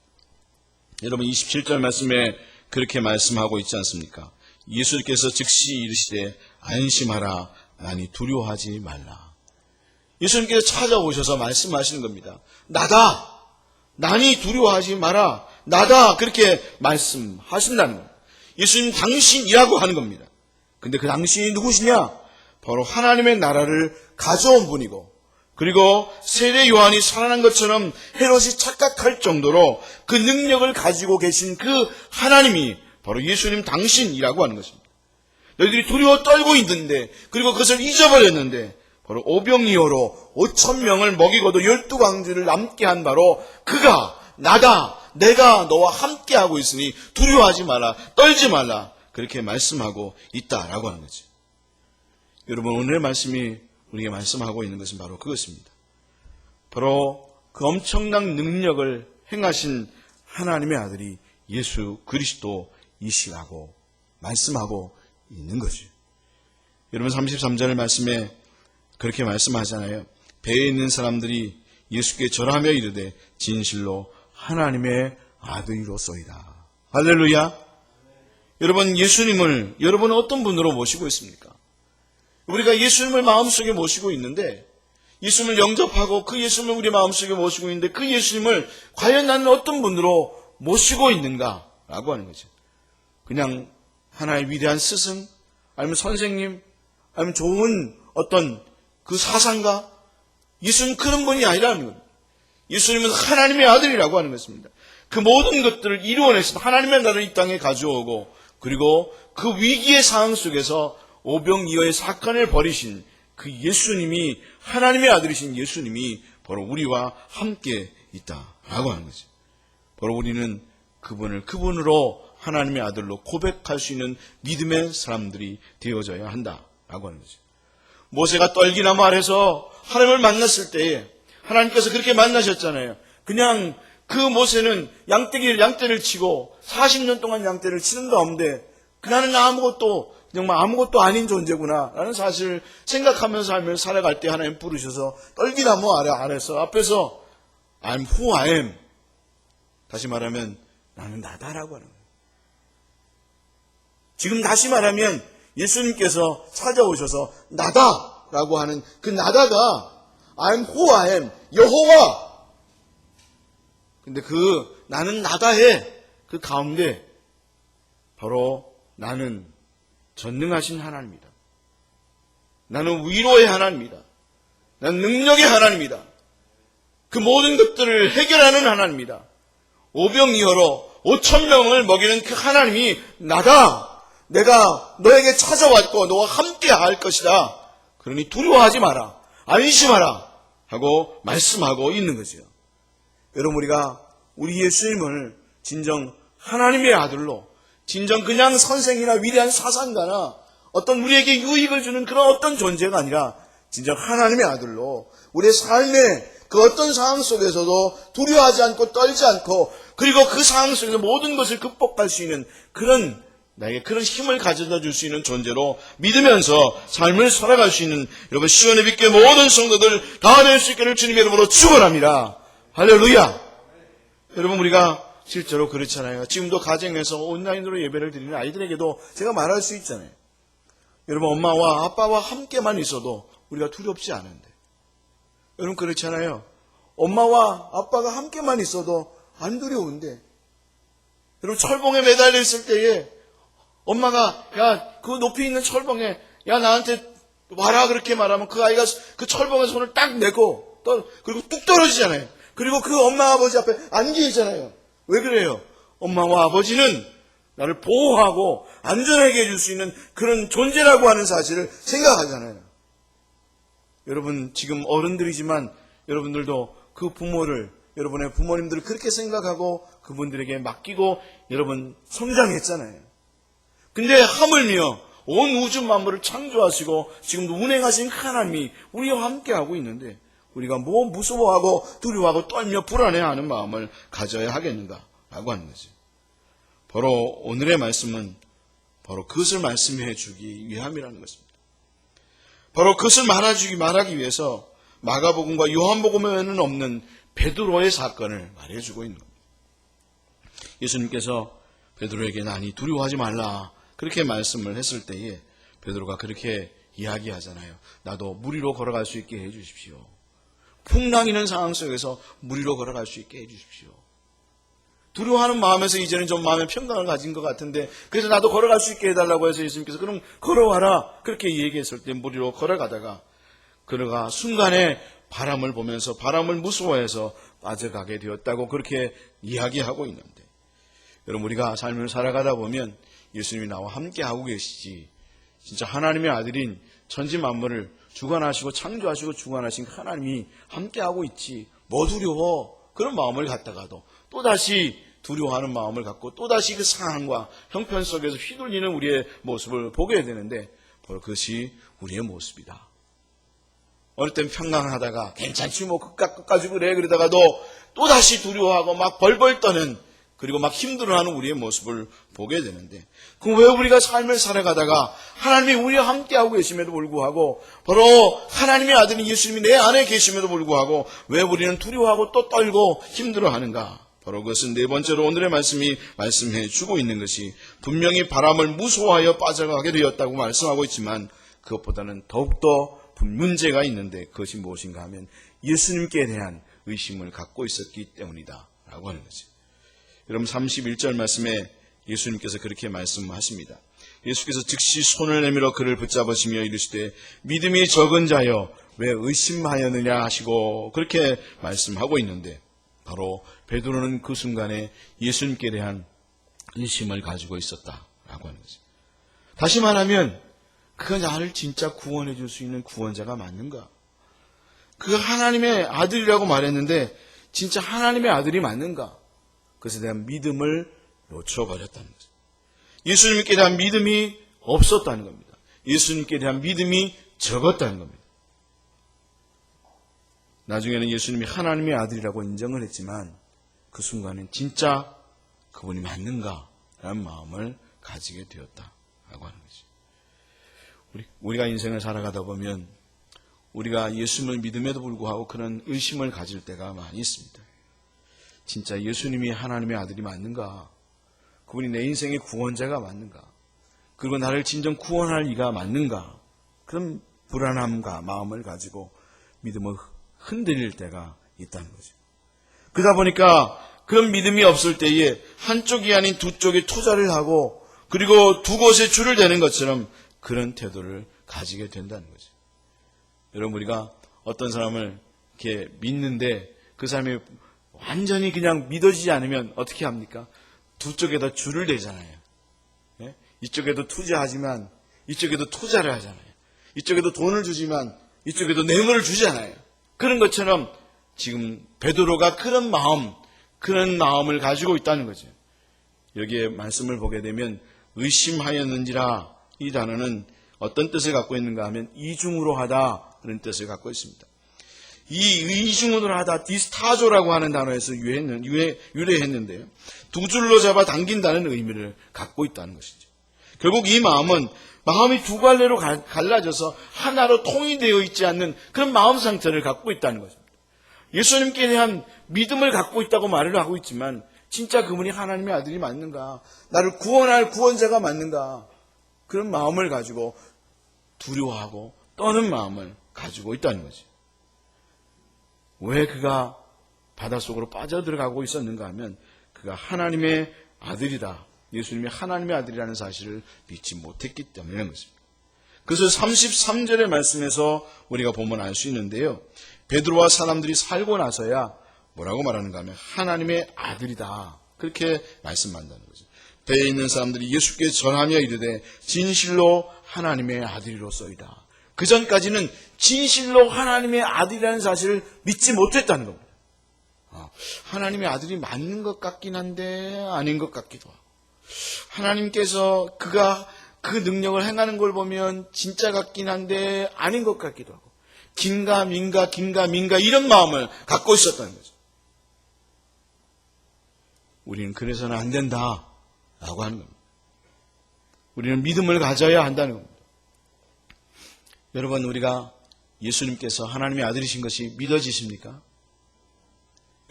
S4: 여러분 27절 말씀에 그렇게 말씀하고 있지 않습니까? 예수님께서 즉시 이르시되 안심하라 나니 두려워하지 말라. 예수님께서 찾아오셔서 말씀하시는 겁니다. 나다. 나니 두려워하지 마라. 나다. 그렇게 말씀하신다는 겁니다. 예수님 당신이라고 하는 겁니다. 근데 그 당신이 누구시냐? 바로 하나님의 나라를 가져온 분이고 그리고 세례 요한이 살아난 것처럼 헤롯이 착각할 정도로 그 능력을 가지고 계신 그 하나님이 바로 예수님 당신이라고 하는 것입니다. 너희들이 두려워 떨고 있는데 그리고 그것을 잊어버렸는데 바로 오병이어로 5,000명을 먹이고도 12광주를 남게 한 바로 그가 나다. 내가 너와 함께하고 있으니 두려워하지 마라. 떨지 말라. 그렇게 말씀하고 있다라고 하는 거죠. 여러분 오늘의 말씀이 우리에게 말씀하고 있는 것은 바로 그것입니다. 바로 그 엄청난 능력을 행하신 하나님의 아들이 예수 그리스도이시라고 말씀하고 있는 거죠. 여러분 33절 말씀에 그렇게 말씀하잖아요. 배에 있는 사람들이 예수께 절하며 이르되 진실로 하나님의 아들이로소이다. 할렐루야. 여러분 예수님을 여러분은 어떤 분으로 모시고 있습니까? 우리가 예수님을 마음속에 모시고 있는데 예수님을 영접하고 그 예수님을 우리 마음속에 모시고 있는데 그 예수님을 과연 나는 어떤 분으로 모시고 있는가라고 하는 거죠. 그냥 하나의 위대한 스승 아니면 선생님 아니면 좋은 어떤 그 사상가 예수님은 그런 분이 아니라는 겁니다. 예수님은 하나님의 아들이라고 하는 것입니다. 그 모든 것들을 이루어내신 하나님의 나라를 이 땅에 가져오고 그리고 그 위기의 상황 속에서 오병이어의 사건을 벌이신 그 예수님이 하나님의 아들이신 예수님이 바로 우리와 함께 있다라고 하는 거죠. 바로 우리는 그분으로 하나님의 아들로 고백할 수 있는 믿음의 사람들이 되어져야 한다라고 하는 거죠. 모세가 떨기나무 아래서 하나님을 만났을 때에 하나님께서 그렇게 만나셨잖아요. 그냥 그 모세는 양떼를 치고 40년 동안 양떼를 치는 가운데 나는 정말 아무것도 아닌 존재구나 라는 사실을 생각하면서 살면서 살아갈 때 하나님 부르셔서 떨기나무 아래서 앞에서 I'm who I am, 다시 말하면 나는 나다라고 하는 거예요. 지금 다시 말하면 예수님께서 찾아오셔서 나다라고 하는 그 나다가 I'm who I am, 여호와. 근데 그 나는 나다의 그 가운데 바로 나는 전능하신 하나님이다. 나는 위로의 하나님이다. 나는 능력의 하나님이다. 그 모든 것들을 해결하는 하나님이다. 오병이어로 5,000명을 먹이는 그 하나님이 나다. 내가 너에게 찾아왔고 너와 함께 할 것이다. 그러니 두려워하지 마라. 안심하라. 하고 말씀하고 있는 거죠. 여러분 우리가 우리 예수님을 진정 하나님의 아들로 진정 그냥 선생이나 위대한 사상가나 어떤 우리에게 유익을 주는 그런 어떤 존재가 아니라 진정 하나님의 아들로 우리의 삶의 그 어떤 상황 속에서도 두려워하지 않고 떨지 않고 그리고 그 상황 속에서 모든 것을 극복할 수 있는 그런 나에게 그런 힘을 가져다 줄 수 있는 존재로 믿으면서 삶을 살아갈 수 있는 여러분 시온의 빛교회 모든 성도들 다 될 수 있기를 주님의 이름으로 축원합니다. 할렐루야. 여러분 우리가 실제로 그렇잖아요. 지금도 가정에서 온라인으로 예배를 드리는 아이들에게도 제가 말할 수 있잖아요. 여러분 엄마와 아빠와 함께만 있어도 우리가 두렵지 않은데 여러분 그렇잖아요. 엄마와 아빠가 함께만 있어도 안 두려운데 여러분 철봉에 매달려 있을 때에 엄마가 야 그 높이 있는 철봉에 야 나한테 와라 그렇게 말하면 그 아이가 그 철봉에 손을 딱 내고 그리고 뚝 떨어지잖아요. 그리고 그 엄마 아버지 앞에 안기잖아요. 왜 그래요? 엄마와 아버지는 나를 보호하고 안전하게 해줄 수 있는 그런 존재라고 하는 사실을 생각하잖아요. 여러분 지금 어른들이지만 여러분들도 그 부모를 여러분의 부모님들을 그렇게 생각하고 그분들에게 맡기고 여러분 성장했잖아요. 근데 하물며 온 우주 만물을 창조하시고 지금도 운행하신 하나님이 우리와 함께하고 있는데 우리가 뭐 무서워하고 두려워하고 떨며 불안해하는 마음을 가져야 하겠는가라고 하는 거죠. 바로 오늘의 말씀은 바로 그것을 말씀해 주기 위함이라는 것입니다. 바로 그것을 말하기 위해서 마가복음과 요한복음에는 없는 베드로의 사건을 말해주고 있는 겁니다. 예수님께서 베드로에게 나니 두려워하지 말라 그렇게 말씀을 했을 때에 베드로가 그렇게 이야기하잖아요. 나도 물 위로 걸어갈 수 있게 해주십시오. 풍랑이는 상황 속에서 물 위로 걸어갈 수 있게 해주십시오. 두려워하는 마음에서 이제는 좀 마음의 평강을 가진 것 같은데 그래서 나도 걸어갈 수 있게 해달라고 해서 예수님께서 그럼 걸어와라 그렇게 얘기했을 때 물 위로 걸어가다가 그러가 순간에 바람을 보면서 바람을 무서워해서 빠져가게 되었다고 그렇게 이야기하고 있는데 여러분 우리가 삶을 살아가다 보면 예수님이 나와 함께하고 계시지 진짜 하나님의 아들인 천지 만물을 주관하시고 창조하시고 주관하신 하나님이 함께하고 있지 뭐 두려워 그런 마음을 갖다가도 또다시 두려워하는 마음을 갖고 또다시 그 상황과 형편 속에서 휘둘리는 우리의 모습을 보게 되는데 바로 그것이 우리의 모습이다. 어느 땐 평강하다가 괜찮지 뭐 끝까지 그래 그러다가도 또다시 두려워하고 막 벌벌 떠는, 그리고 막 힘들어하는 우리의 모습을 보게 되는데, 그럼 왜 우리가 삶을 살아가다가 하나님이 우리와 함께하고 계심에도 불구하고, 바로 하나님의 아들인 예수님이 내 안에 계심에도 불구하고 왜 우리는 두려워하고 또 떨고 힘들어하는가? 바로 그것은 네 번째로 오늘의 말씀이 말씀해 주고 있는 것이, 분명히 바람을 무서워하여 빠져가게 되었다고 말씀하고 있지만 그것보다는 더욱더 문제가 있는데, 그것이 무엇인가 하면 예수님께 대한 의심을 갖고 있었기 때문이다 라고 하는 거죠. 여러분, 31절 말씀에 예수님께서 그렇게 말씀하십니다. 예수께서 즉시 손을 내밀어 그를 붙잡으시며 이르시되 믿음이 적은 자여 왜 의심하였느냐 하시고 그렇게 말씀하고 있는데, 바로 베드로는 그 순간에 예수님께 대한 의심을 가지고 있었다라고 하는 거죠. 다시 말하면 그가 나를 진짜 구원해 줄 수 있는 구원자가 맞는가? 그가 하나님의 아들이라고 말했는데 진짜 하나님의 아들이 맞는가? 그것에 대한 믿음을 놓쳐버렸다는 거죠. 예수님께 대한 믿음이 없었다는 겁니다. 예수님께 대한 믿음이 적었다는 겁니다. 나중에는 예수님이 하나님의 아들이라고 인정을 했지만 그 순간엔 진짜 그분이 맞는가? 라는 마음을 가지게 되었다라고 하는 거죠. 우리가 인생을 살아가다 보면 우리가 예수님을 믿음에도 불구하고 그런 의심을 가질 때가 많이 있습니다. 진짜 예수님이 하나님의 아들이 맞는가? 그분이 내 인생의 구원자가 맞는가? 그리고 나를 진정 구원할 이가 맞는가? 그런 불안함과 마음을 가지고 믿음을 흔들릴 때가 있다는 거죠. 그러다 보니까 그런 믿음이 없을 때에 한쪽이 아닌 두 쪽에 투자를 하고, 그리고 두 곳에 줄을 대는 것처럼 그런 태도를 가지게 된다는 거죠. 여러분, 우리가 어떤 사람을 이렇게 믿는데 그 사람이 완전히 그냥 믿어지지 않으면 어떻게 합니까? 두 쪽에다 줄을 대잖아요. 예? 이쪽에도 투자하지만 이쪽에도 투자를 하잖아요. 이쪽에도 돈을 주지만 이쪽에도 뇌물을 주잖아요. 그런 것처럼 지금 베드로가 그런 마음을 가지고 있다는 거죠. 여기에 말씀을 보게 되면 의심하였는지라, 이 단어는 어떤 뜻을 갖고 있는가 하면 이중으로 하다, 그런 뜻을 갖고 있습니다. 이 이중으로 하다, 디스타조라고 하는 단어에서 유래했는데요. 두 줄로 잡아 당긴다는 의미를 갖고 있다는 것이죠. 결국 이 마음이 두 갈래로 갈라져서 하나로 통일되어 있지 않는 그런 마음 상태를 갖고 있다는 것입니다. 예수님께 대한 믿음을 갖고 있다고 말을 하고 있지만 진짜 그분이 하나님의 아들이 맞는가? 나를 구원할 구원자가 맞는가? 그런 마음을 가지고 두려워하고 떠는 마음을 가지고 있다는 거죠. 왜 그가 바닷속으로 빠져들어가고 있었는가 하면 그가 하나님의 아들이다, 예수님이 하나님의 아들이라는 사실을 믿지 못했기 때문인 것입니다. 그래서 33절의 말씀에서 우리가 보면 알 수 있는데요. 베드로와 사람들이 살고 나서야 뭐라고 말하는가 하면 하나님의 아들이다, 그렇게 말씀한다는 거죠. 배에 있는 사람들이 예수께 전하며 이르되 진실로 하나님의 아들이로소이다. 그 전까지는 진실로 하나님의 아들이라는 사실을 믿지 못했다는 겁니다. 하나님의 아들이 맞는 것 같긴 한데 아닌 것 같기도 하고, 하나님께서 그가 그 능력을 행하는 걸 보면 진짜 같긴 한데 아닌 것 같기도 하고, 긴가민가 이런 마음을 갖고 있었다는 거죠. 우리는 그래서는 안 된다 라고 하는 겁니다. 우리는 믿음을 가져야 한다는 겁니다. 여러분, 우리가 예수님께서 하나님의 아들이신 것이 믿어지십니까?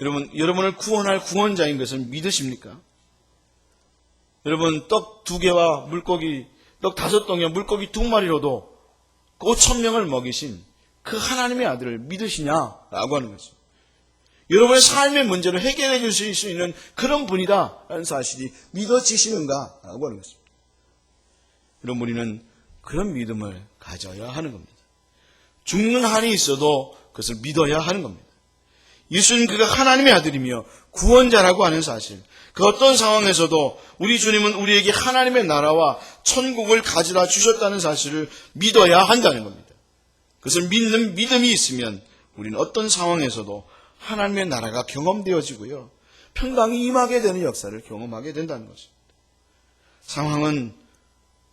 S4: 여러분을 구원할 구원자인 것을 믿으십니까? 여러분, 떡 2개와 물고기, 떡 5덩이와 물고기 2마리로도 5,000명을 먹이신 그 하나님의 아들을 믿으시냐라고 하는 거죠. 여러분의 삶의 문제를 해결해 주실 수 있는 그런 분이다라는 사실이 믿어지시는가라고 하는 것입니다. 여러분, 우리는 그런 믿음을 가져야 하는 겁니다. 죽는 한이 있어도 그것을 믿어야 하는 겁니다. 예수님, 그가 하나님의 아들이며 구원자라고 하는 사실, 그 어떤 상황에서도 우리 주님은 우리에게 하나님의 나라와 천국을 가져다 주셨다는 사실을 믿어야 한다는 겁니다. 그것을 믿는 믿음이 있으면 우리는 어떤 상황에서도 하나님의 나라가 경험되어지고요, 평강이 임하게 되는 역사를 경험하게 된다는 것입니다. 상황은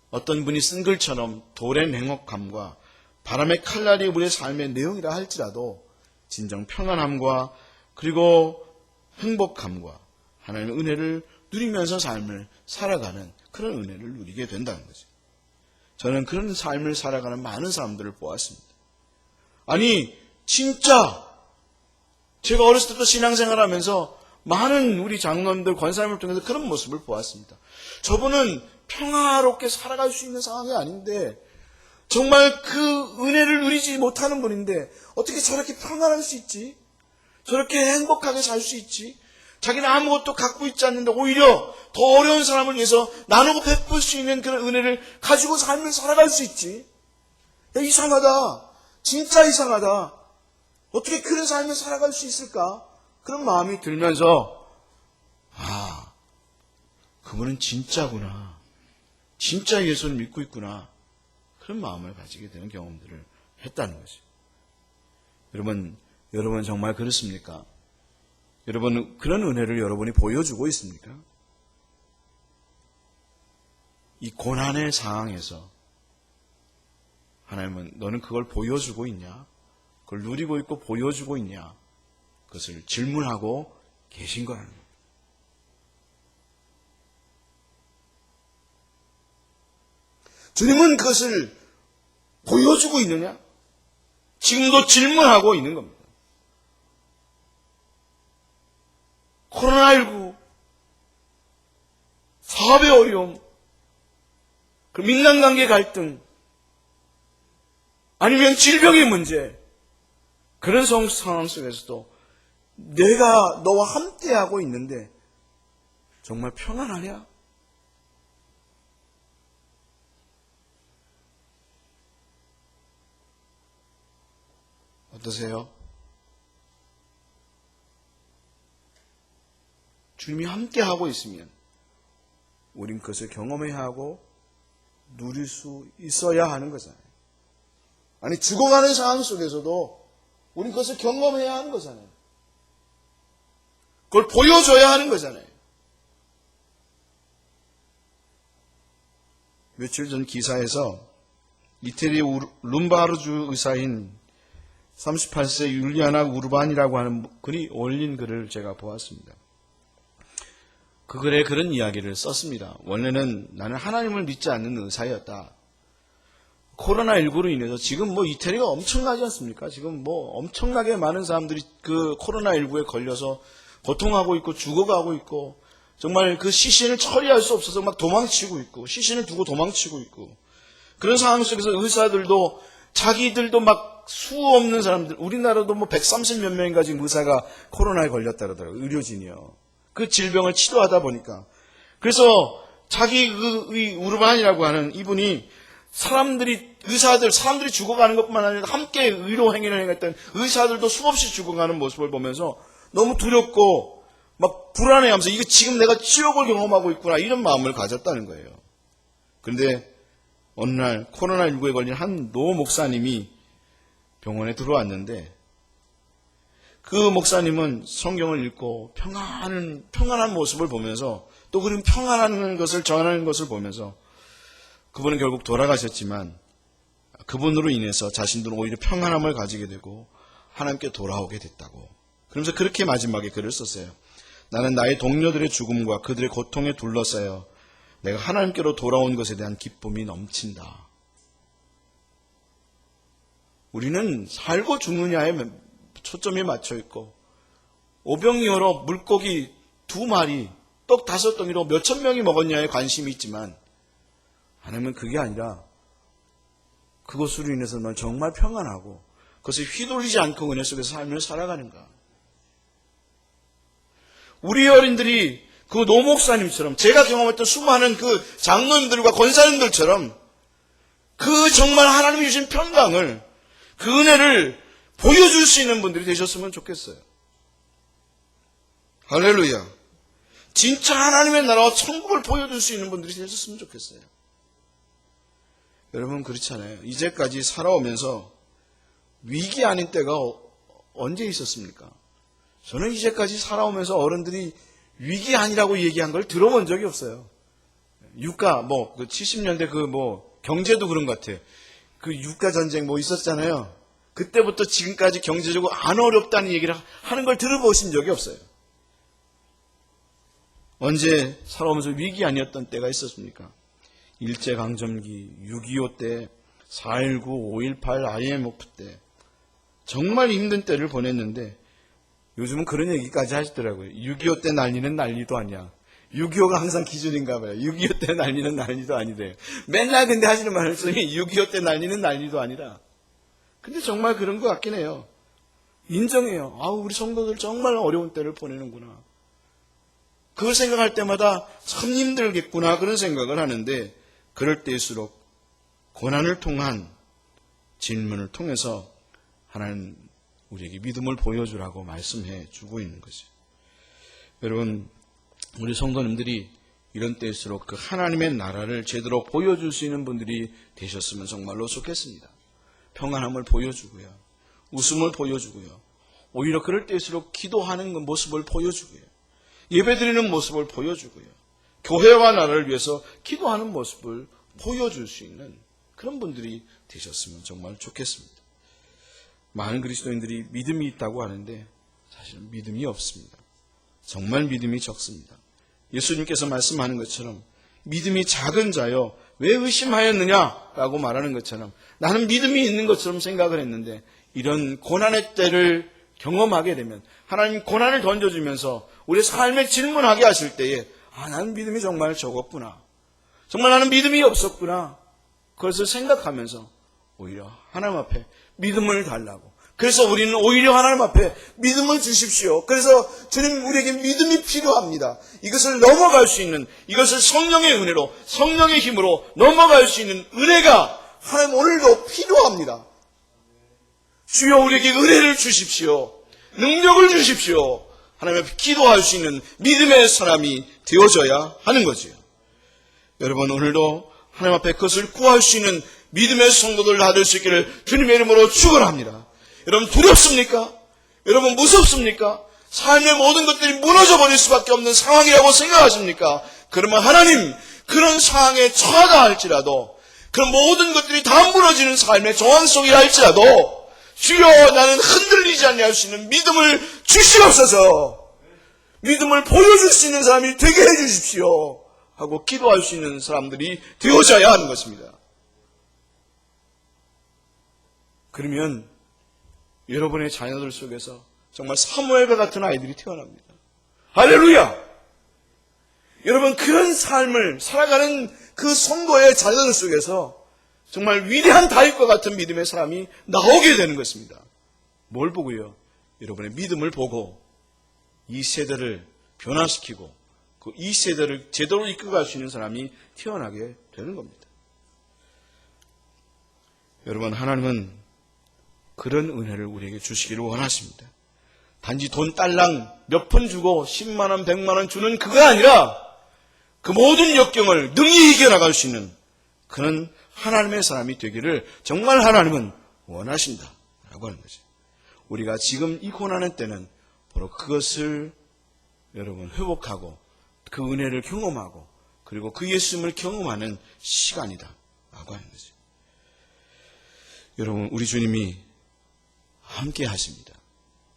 S4: 어떤 분이 쓴 글처럼 돌의 냉혹함과 바람의 칼날이 우리의 삶의 내용이라 할지라도 진정 평안함과 그리고 행복함과 하나님의 은혜를 누리면서 삶을 살아가는 그런 은혜를 누리게 된다는 거죠. 저는 그런 삶을 살아가는 많은 사람들을 보았습니다. 아니 진짜 제가 어렸을 때부터 신앙생활하면서 많은 우리 장로님들, 권사님을 통해서 그런 모습을 보았습니다. 저분은 평화롭게 살아갈 수 있는 상황이 아닌데 정말 그 은혜를 누리지 못하는 분인데 어떻게 저렇게 평안할 수 있지? 저렇게 행복하게 살 수 있지? 자기는 아무것도 갖고 있지 않는데 오히려 더 어려운 사람을 위해서 나누고 베풀 수 있는 그런 은혜를 가지고 삶을 살아갈 수 있지? 야, 이상하다. 진짜 이상하다. 어떻게 그런 삶을 살아갈 수 있을까? 그런 마음이 들면서 그분은 진짜구나. 진짜 예수를 믿고 있구나. 그런 마음을 가지게 되는 경험들을 했다는 거죠. 여러분 정말 그렇습니까? 여러분 그런 은혜를 여러분이 보여주고 있습니까? 이 고난의 상황에서 하나님은 너는 그걸 보여주고 있냐? 그걸 누리고 있고 보여주고 있냐? 그것을 질문하고 계신 거라는 거예요. 주님은 그것을 보여주고 있느냐? 지금도 질문하고 있는 겁니다. 코로나19, 사업의 어려움, 그 민간관계 갈등, 아니면 질병의 문제, 그런 상황 속에서도 내가 너와 함께하고 있는데 정말 평안하냐? 어떠세요? 주님이 함께하고 있으면 우린 그것을 경험해야 하고 누릴 수 있어야 하는 거잖아요. 아니 죽어가는 상황 속에서도 우린 그것을 경험해야 하는 거잖아요. 그걸 보여줘야 하는 거잖아요. 며칠 전 기사에서 이태리 룸바르주 의사인 38세 율리아나 우르반이라고 하는 글이 올린 글을 제가 보았습니다. 그 글에 그런 이야기를 썼습니다. 원래는 나는 하나님을 믿지 않는 의사였다. 코로나19로 인해서 지금 이태리가 엄청나지 않습니까? 지금 엄청나게 많은 사람들이 그 코로나19에 걸려서 고통하고 있고 죽어가고 있고 정말 그 시신을 처리할 수 없어서 막 도망치고 있고 시신을 두고 도망치고 있고 그런 상황 속에서 의사들도 자기들도 막 수 없는 사람들 우리나라도 130몇 명인가 지금 의사가 코로나에 걸렸다 그러더라고요. 의료진이요. 그 질병을 치료하다 보니까 그래서 자기 이 우르반이라고 하는 이분이 사람들이 죽어가는 것뿐만 아니라 함께 의료 행위를 행했던 의사들도 수없이 죽어가는 모습을 보면서 너무 두렵고 막 불안해하면서 이거 지금 내가 지옥을 경험하고 있구나 이런 마음을 가졌다는 거예요. 그런데 어느 날 코로나19에 걸린 한 노 목사님이 병원에 들어왔는데 그 목사님은 성경을 읽고 평안한 모습을 보면서 또 그런 평안한 것을 전하는 것을 보면서 그분은 결국 돌아가셨지만 그분으로 인해서 자신들은 오히려 평안함을 가지게 되고 하나님께 돌아오게 됐다고. 그러면서 그렇게 마지막에 글을 썼어요. 나는 나의 동료들의 죽음과 그들의 고통에 둘러싸여 내가 하나님께로 돌아온 것에 대한 기쁨이 넘친다. 우리는 살고 죽느냐에 초점이 맞춰 있고 오병이어로 물고기 2마리, 떡 5덩이로 몇천 명이 먹었냐에 관심이 있지만 하나님은 그게 아니라 그것으로 인해서 넌 정말 평안하고 그것을 휘둘리지 않고 은혜 속에서 삶을 살아가는가. 우리 어린들이 그 노 목사님처럼 제가 경험했던 수많은 그 장로님들과 권사님들처럼 그 정말 하나님이 주신 평강을 그 은혜를 보여줄 수 있는 분들이 되셨으면 좋겠어요. 할렐루야. 진짜 하나님의 나라와 천국을 보여줄 수 있는 분들이 되셨으면 좋겠어요. 여러분 그렇잖아요. 이제까지 살아오면서 위기 아닌 때가 언제 있었습니까? 저는 이제까지 살아오면서 어른들이 위기 아니라고 얘기한 걸 들어본 적이 없어요. 유가 그 70년대 경제도 그런 것 같아요. 그 유가 전쟁 있었잖아요. 그때부터 지금까지 경제적으로 안 어렵다는 얘기를 하는 걸 들어보신 적이 없어요. 언제 살아오면서 위기 아니었던 때가 있었습니까? 일제강점기, 6.25 때, 4.19, 5.18, IMF 때 정말 힘든 때를 보냈는데 요즘은 그런 얘기까지 하시더라고요. 6.25 때 난리는 난리도 아니야. 6.25가 항상 기준인가 봐요. 6.25 때 난리는 난리도 아니래요. 맨날 근데 하시는 말씀이 6.25 때 난리는 난리도 아니라. 근데 정말 그런 것 같긴 해요. 인정해요. 우리 성도들 정말 어려운 때를 보내는구나. 그걸 생각할 때마다 참 힘들겠구나 그런 생각을 하는데 그럴 때일수록 고난을 통한 질문을 통해서 하나님 우리에게 믿음을 보여주라고 말씀해 주고 있는 거죠. 여러분 우리 성도님들이 이런 때일수록 그 하나님의 나라를 제대로 보여줄 수 있는 분들이 되셨으면 정말로 좋겠습니다. 평안함을 보여주고요. 웃음을 보여주고요. 오히려 그럴 때일수록 기도하는 모습을 보여주고요. 예배드리는 모습을 보여주고요. 교회와 나라를 위해서 기도하는 모습을 보여줄 수 있는 그런 분들이 되셨으면 정말 좋겠습니다. 많은 그리스도인들이 믿음이 있다고 하는데 사실은 믿음이 없습니다. 정말 믿음이 적습니다. 예수님께서 말씀하는 것처럼 믿음이 작은 자여 왜 의심하였느냐라고 말하는 것처럼 나는 믿음이 있는 것처럼 생각을 했는데 이런 고난의 때를 경험하게 되면 하나님 고난을 던져주면서 우리 삶에 질문하게 하실 때에 나는 믿음이 정말 적었구나. 정말 나는 믿음이 없었구나. 그것을 생각하면서 오히려 하나님 앞에 믿음을 달라고. 그래서 우리는 오히려 하나님 앞에 믿음을 주십시오. 그래서 주님 우리에게 믿음이 필요합니다. 이것을 넘어갈 수 있는 이것을 성령의 은혜로 성령의 힘으로 넘어갈 수 있는 은혜가 하나님 오늘도 필요합니다. 주여 우리에게 은혜를 주십시오. 능력을 주십시오. 하나님 앞에 기도할 수 있는 믿음의 사람이 되어져야 하는 거지요. 여러분 오늘도 하나님 앞에 그것을 구할 수 있는 믿음의 성도들 다 될 수 있기를 주님의 이름으로 축원합니다. 여러분 두렵습니까? 여러분 무섭습니까? 삶의 모든 것들이 무너져 버릴 수밖에 없는 상황이라고 생각하십니까? 그러면 하나님 그런 상황에 처하다 할지라도 그런 모든 것들이 다 무너지는 삶의 정황 속이라 할지라도 주여 나는 흔들리지 않게 할 수 있는 믿음을 주시옵소서. 믿음을 보여줄 수 있는 사람이 되게 해주십시오 하고 기도할 수 있는 사람들이 되어져야 하는 것입니다. 그러면 여러분의 자녀들 속에서 정말 사무엘과 같은 아이들이 태어납니다. 할렐루야! 여러분 그런 삶을 살아가는 그 성도의 자녀들 속에서 정말 위대한 다윗과 같은 믿음의 사람이 나오게 되는 것입니다. 뭘 보고요? 여러분의 믿음을 보고 이 세대를 변화시키고 이 세대를 제대로 이끌어갈 수 있는 사람이 태어나게 되는 겁니다. 여러분 하나님은 그런 은혜를 우리에게 주시기를 원하십니다. 단지 돈 딸랑 몇 푼 주고 10만 원, 100만 원 주는 그거 아니라 그 모든 역경을 능히 이겨나갈 수 있는 그런 하나님의 사람이 되기를 정말 하나님은 원하신다 라고 하는 거죠. 우리가 지금 이 고난의 때는 바로 그것을 여러분 회복하고 그 은혜를 경험하고 그리고 그 예수님을 경험하는 시간이다 라고 하는 거죠. 여러분 우리 주님이 함께 하십니다.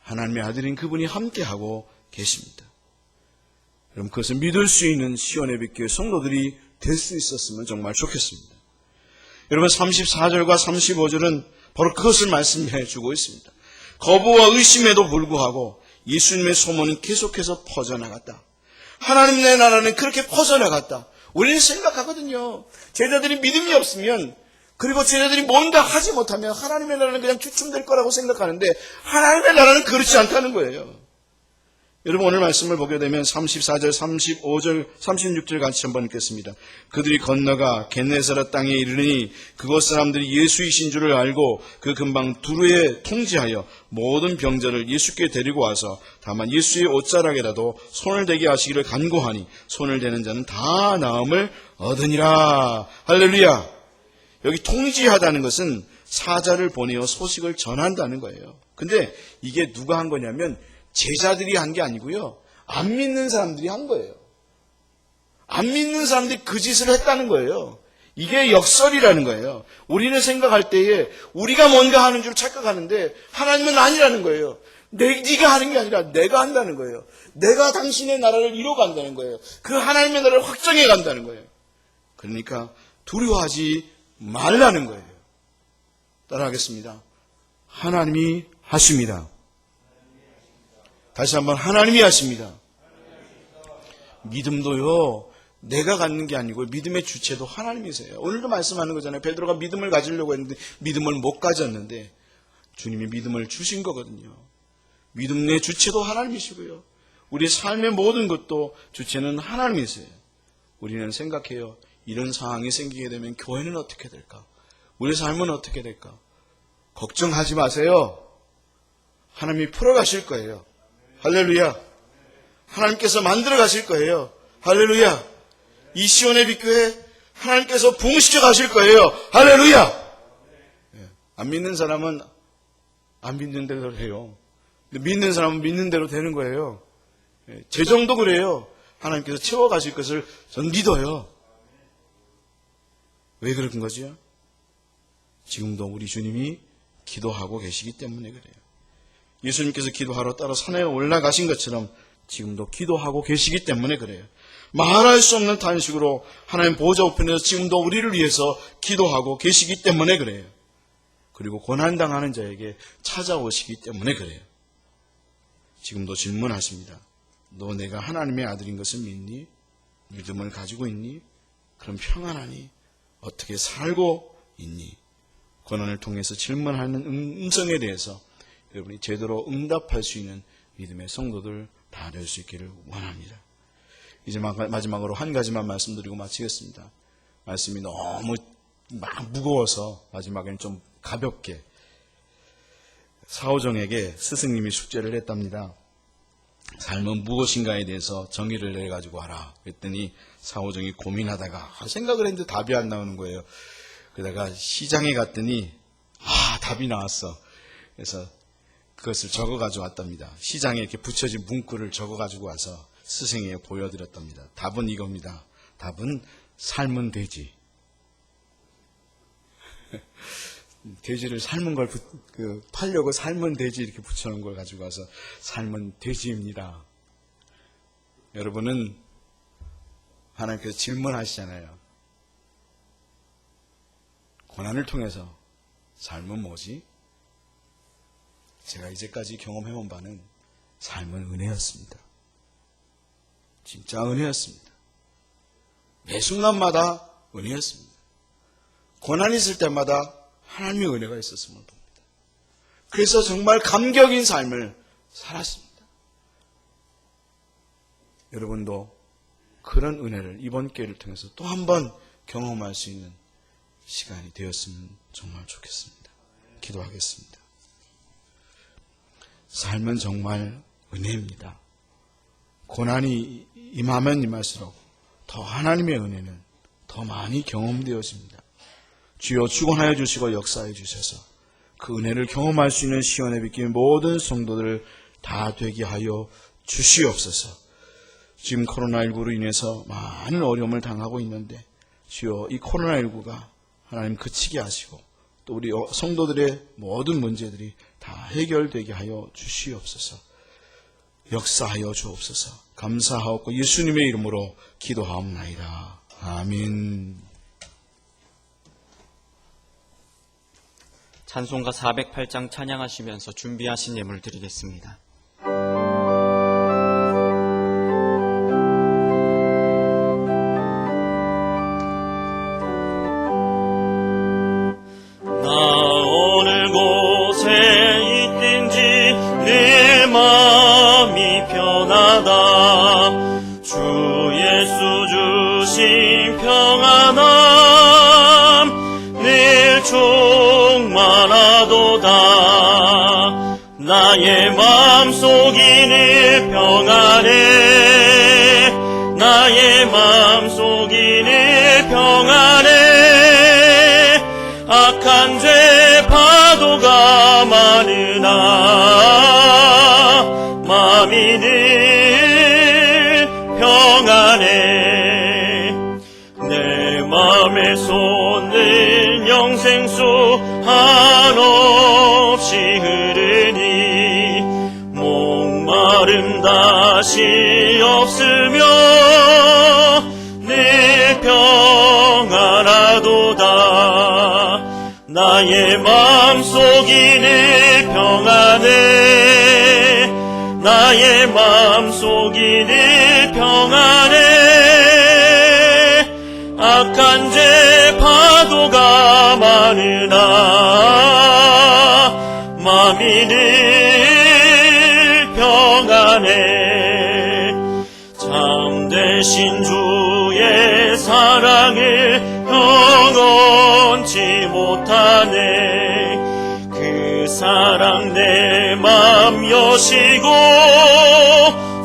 S4: 하나님의 아들인 그분이 함께하고 계십니다. 여러분 그것을 믿을 수 있는 시온의 빛교회 성도들이 될 수 있었으면 정말 좋겠습니다. 여러분 34절과 35절은 바로 그것을 말씀해 주고 있습니다. 거부와 의심에도 불구하고 예수님의 소문은 계속해서 퍼져나갔다. 하나님의 나라는 그렇게 퍼져나갔다. 우리는 생각하거든요. 제자들이 믿음이 없으면 그리고 제자들이 뭔가 하지 못하면 하나님의 나라는 그냥 주춤될 거라고 생각하는데 하나님의 나라는 그렇지 않다는 거예요. 여러분 오늘 말씀을 보게 되면 34절, 35절, 36절 같이 한번 읽겠습니다. 그들이 건너가 겟네사렛 땅에 이르니 그곳 사람들이 예수이신 줄을 알고 그 근방 두루에 통지하여 모든 병자를 예수께 데리고 와서 다만 예수의 옷자락에라도 손을 대게 하시기를 간구하니 손을 대는 자는 다 나음을 얻으니라. 할렐루야. 여기 통지하다는 것은 사자를 보내어 소식을 전한다는 거예요. 근데 이게 누가 한 거냐면 제자들이 한 게 아니고요. 안 믿는 사람들이 한 거예요. 안 믿는 사람들이 그 짓을 했다는 거예요. 이게 역설이라는 거예요. 우리는 생각할 때에 우리가 뭔가 하는 줄 착각하는데 하나님은 아니라는 거예요. 네가 하는 게 아니라 내가 한다는 거예요. 내가 당신의 나라를 이뤄간다는 거예요. 그 하나님의 나라를 확정해 간다는 거예요. 그러니까 두려워하지 말라는 거예요. 따라하겠습니다. 하나님이 하십니다. 다시 한번 하나님이 하십니다. 믿음도요, 내가 갖는 게 아니고 믿음의 주체도 하나님이세요. 오늘도 말씀하는 거잖아요. 베드로가 믿음을 가지려고 했는데 믿음을 못 가졌는데 주님이 믿음을 주신 거거든요. 믿음의 주체도 하나님이시고요. 우리 삶의 모든 것도 주체는 하나님이세요. 우리는 생각해요. 이런 상황이 생기게 되면 교회는 어떻게 될까? 우리 삶은 어떻게 될까? 걱정하지 마세요. 하나님이 풀어가실 거예요. 할렐루야. 하나님께서 만들어 가실 거예요. 할렐루야. 이 시온의 빛교회 하나님께서 부흥시켜 가실 거예요. 할렐루야. 안 믿는 사람은 안 믿는 대로 해요. 믿는 사람은 믿는 대로 되는 거예요. 제 정도 그래요. 하나님께서 채워 가실 것을 전 믿어요. 왜 그런 거죠? 지금도 우리 주님이 기도하고 계시기 때문에 그래요. 예수님께서 기도하러 따로 산에 올라가신 것처럼 지금도 기도하고 계시기 때문에 그래요. 말할 수 없는 탄식으로 하나님 보좌 우편에서 지금도 우리를 위해서 기도하고 계시기 때문에 그래요. 그리고 고난당하는 자에게 찾아오시기 때문에 그래요. 지금도 질문하십니다. 너 내가 하나님의 아들인 것을 믿니? 믿음을 가지고 있니? 그럼 평안하니? 어떻게 살고 있니? 고난을 통해서 질문하는 음성에 대해서 여러분이 제대로 응답할 수 있는 믿음의 성도들 다 될 수 있기를 원합니다. 이제 마지막으로 한 가지만 말씀드리고 마치겠습니다. 말씀이 너무 막 무거워서 마지막에는 좀 가볍게 사오정에게 스승님이 숙제를 했답니다. 삶은 무엇인가에 대해서 정의를 내가지고 하라. 그랬더니 사오정이 고민하다가 생각을 했는데 답이 안 나오는 거예요. 그러다가 시장에 갔더니 답이 나왔어. 그래서 그것을 적어가지고 왔답니다. 시장에 이렇게 붙여진 문구를 적어가지고 와서 스승에게 보여드렸답니다. 답은 이겁니다. 답은 삶은 돼지. 돼지를 삶은 걸 팔려고 삶은 돼지 이렇게 붙여놓은 걸 가지고 와서 삶은 돼지입니다. 여러분은 하나님께서 질문하시잖아요. 고난을 통해서 삶은 뭐지? 제가 이제까지 경험해온 바는 삶은 은혜였습니다. 진짜 은혜였습니다. 매 순간마다 은혜였습니다. 고난이 있을 때마다 하나님의 은혜가 있었음을 봅니다. 그래서 정말 감격인 삶을 살았습니다. 여러분도 그런 은혜를 이번 기회를 통해서 또 한 번 경험할 수 있는 시간이 되었으면 정말 좋겠습니다. 기도하겠습니다. 삶은 정말 은혜입니다. 고난이 임하면 임할수록 더 하나님의 은혜는 더 많이 경험되어집니다. 주여 축원하여 주시고 역사해 주셔서 그 은혜를 경험할 수 있는 시온의 빛길 모든 성도들 다 되게 하여 주시옵소서. 지금 코로나19로 인해서 많은 어려움을 당하고 있는데 주여 이 코로나19가 하나님 그치게 하시고 또 우리 성도들의 모든 문제들이 다 해결되게 하여 주시옵소서. 역사하여 주옵소서. 감사하옵고 예수님의 이름으로 기도하옵나이다. 아멘.
S1: 찬송가 408장 찬양하시면서 준비하신 예물 드리겠습니다. 나의 마음속이 늘 평안해. 나의 마음속이 늘 평안해. 악한 죄 파도가 많으나 마음이 늘 평안해. 내 마음에 솟는 영생수 한없이 흐르니 탓이 없으며 늘 평안하도다. 나의 마음속이 늘 평안해. 나의 마음속이 늘 평안해. 악한 죄 파도가 많으나 마음이 늘 평안해. 참되신 주의 사랑을 영원치 못하네. 그 사랑 내 맘 여시고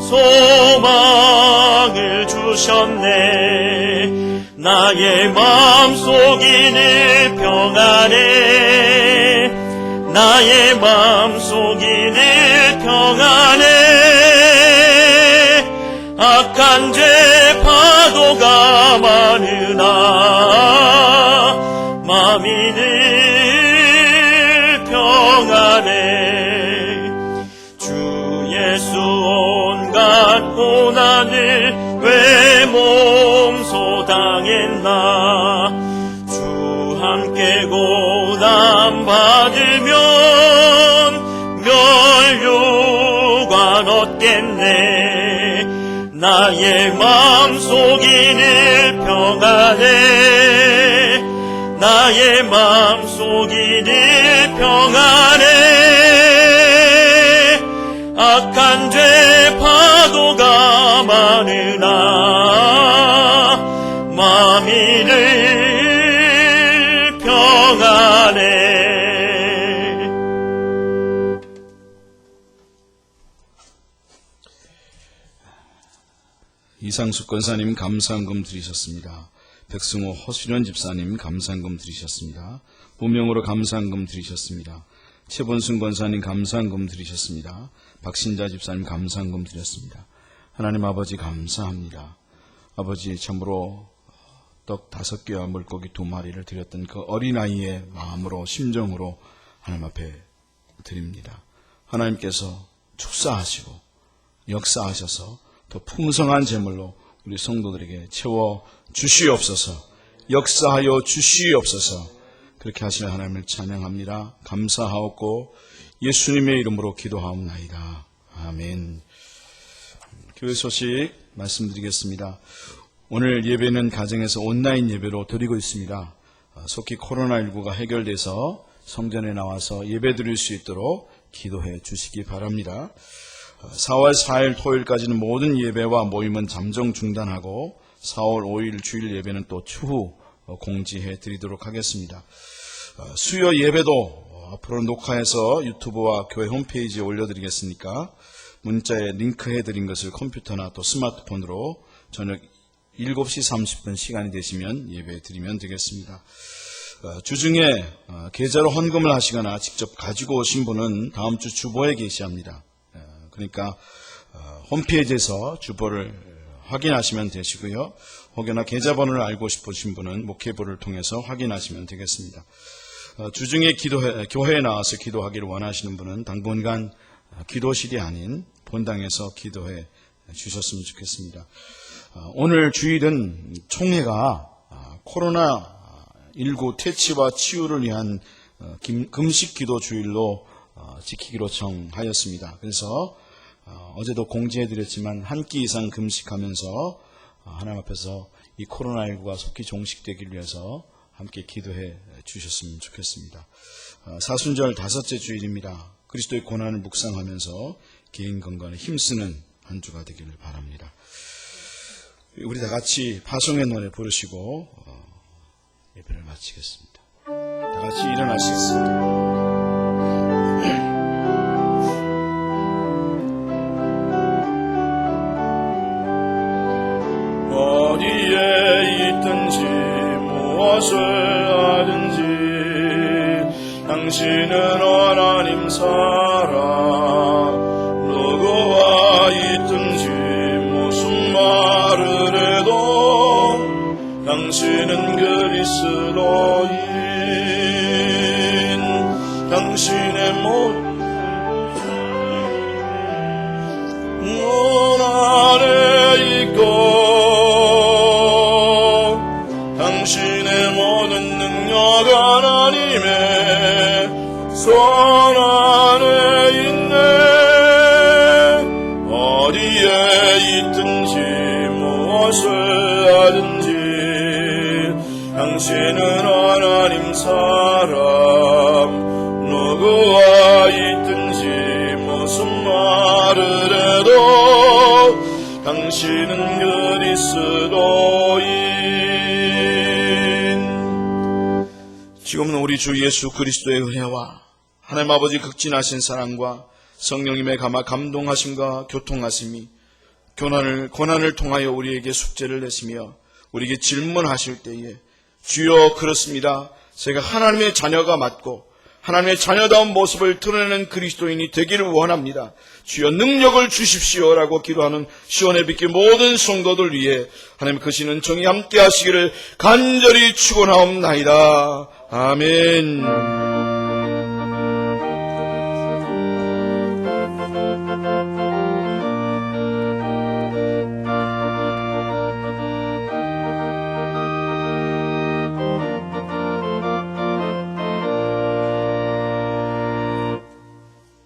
S1: 소망을 주셨네. 나의 마음속이 늘 평안해. 나의 마음속이 늘 평안해. 악한 죄 파도가 많으나 마음이 늘 평안해. 주 예수 온갖 고난을 왜 몸소 당했나. 주 함께 고난 받으면 멸류관 얻겠네. 나의 마음속이 늘 평안해. 나의 마음속이 늘 평안해. 악한 죄 파도가 많으나 마음이 늘 평안해.
S4: 이상숙 권사님 감사한금 드리셨습니다. 백승호 허수련 집사님 감사한금 드리셨습니다. 무명으로 감사한금 드리셨습니다. 최본순 권사님 감사한금 드리셨습니다. 박신자 집사님 감사한금 드렸습니다. 하나님 아버지 감사합니다. 아버지 참으로 떡 5개와 물고기 2마리를 드렸던 그 어린아이의 마음으로 심정으로 하나님 앞에 드립니다. 하나님께서 축사하시고 역사하셔서 더 풍성한 제물로 우리 성도들에게 채워 주시옵소서. 역사하여 주시옵소서. 그렇게 하시는 하나님을 찬양합니다. 감사하옵고 예수님의 이름으로 기도하옵나이다. 아멘. 교회 소식 말씀드리겠습니다. 오늘 예배는 가정에서 온라인 예배로 드리고 있습니다. 속히 코로나19가 해결돼서 성전에 나와서 예배 드릴 수 있도록 기도해 주시기 바랍니다. 4월 4일 토요일까지는 모든 예배와 모임은 잠정 중단하고 4월 5일 주일 예배는 또 추후 공지해 드리도록 하겠습니다. 수요 예배도 앞으로 녹화해서 유튜브와 교회 홈페이지에 올려드리겠으니까 문자에 링크해 드린 것을 컴퓨터나 또 스마트폰으로 저녁 7시 30분 시간이 되시면 예배 드리면 되겠습니다. 주중에 계좌로 헌금을 하시거나 직접 가지고 오신 분은 다음 주 주보에 게시합니다. 그러니까 홈페이지에서 주보를 확인하시면 되시고요. 혹여나 계좌번호를 알고 싶으신 분은 목회부를 통해서 확인하시면 되겠습니다. 주중에 교회에 나와서 기도하기를 원하시는 분은 당분간 기도실이 아닌 본당에서 기도해 주셨으면 좋겠습니다. 오늘 주일은 총회가 코로나19 퇴치와 치유를 위한 금식 기도 주일로 지키기로 정하였습니다. 그래서 어제도 공지해드렸지만 한 끼 이상 금식하면서 하나님 앞에서 이 코로나19가 속히 종식되기 위해서 함께 기도해 주셨으면 좋겠습니다. 사순절 5째 주일입니다. 그리스도의 고난을 묵상하면서 개인 건강에 힘쓰는 한 주가 되기를 바랍니다. 우리 다 같이 파송의 노래 부르시고 예배를 마치겠습니다. 다 같이 일어나시겠습니다.
S2: 어디에 있든지 무엇을 하든지 당신은 하나님 사랑. 누구와 있든지 무슨 말을 해도 당신은 그리스도인. 당신의 모든 하든지 무엇을 하든지 당신은 하나님 사람 누구와 있든지 무슨 말을 해도 당신은 그리스도인. 지금은 우리 주 예수 그리스도의 은혜와 하나님 아버지 극진하신 사랑과 성령님의 감동하심과 교통하심이 고난을 통하여 우리에게 숙제를 내시며 우리에게 질문하실 때에 주여 그렇습니다. 제가 하나님의 자녀가 맞고 하나님의 자녀다운 모습을 드러내는 그리스도인이 되기를 원합니다. 주여 능력을 주십시오라고 기도하는 시온의 빛길 모든 성도들 위해 하나님 크시는 정의 함께 하시기를 간절히 축원하옵나이다. 아멘.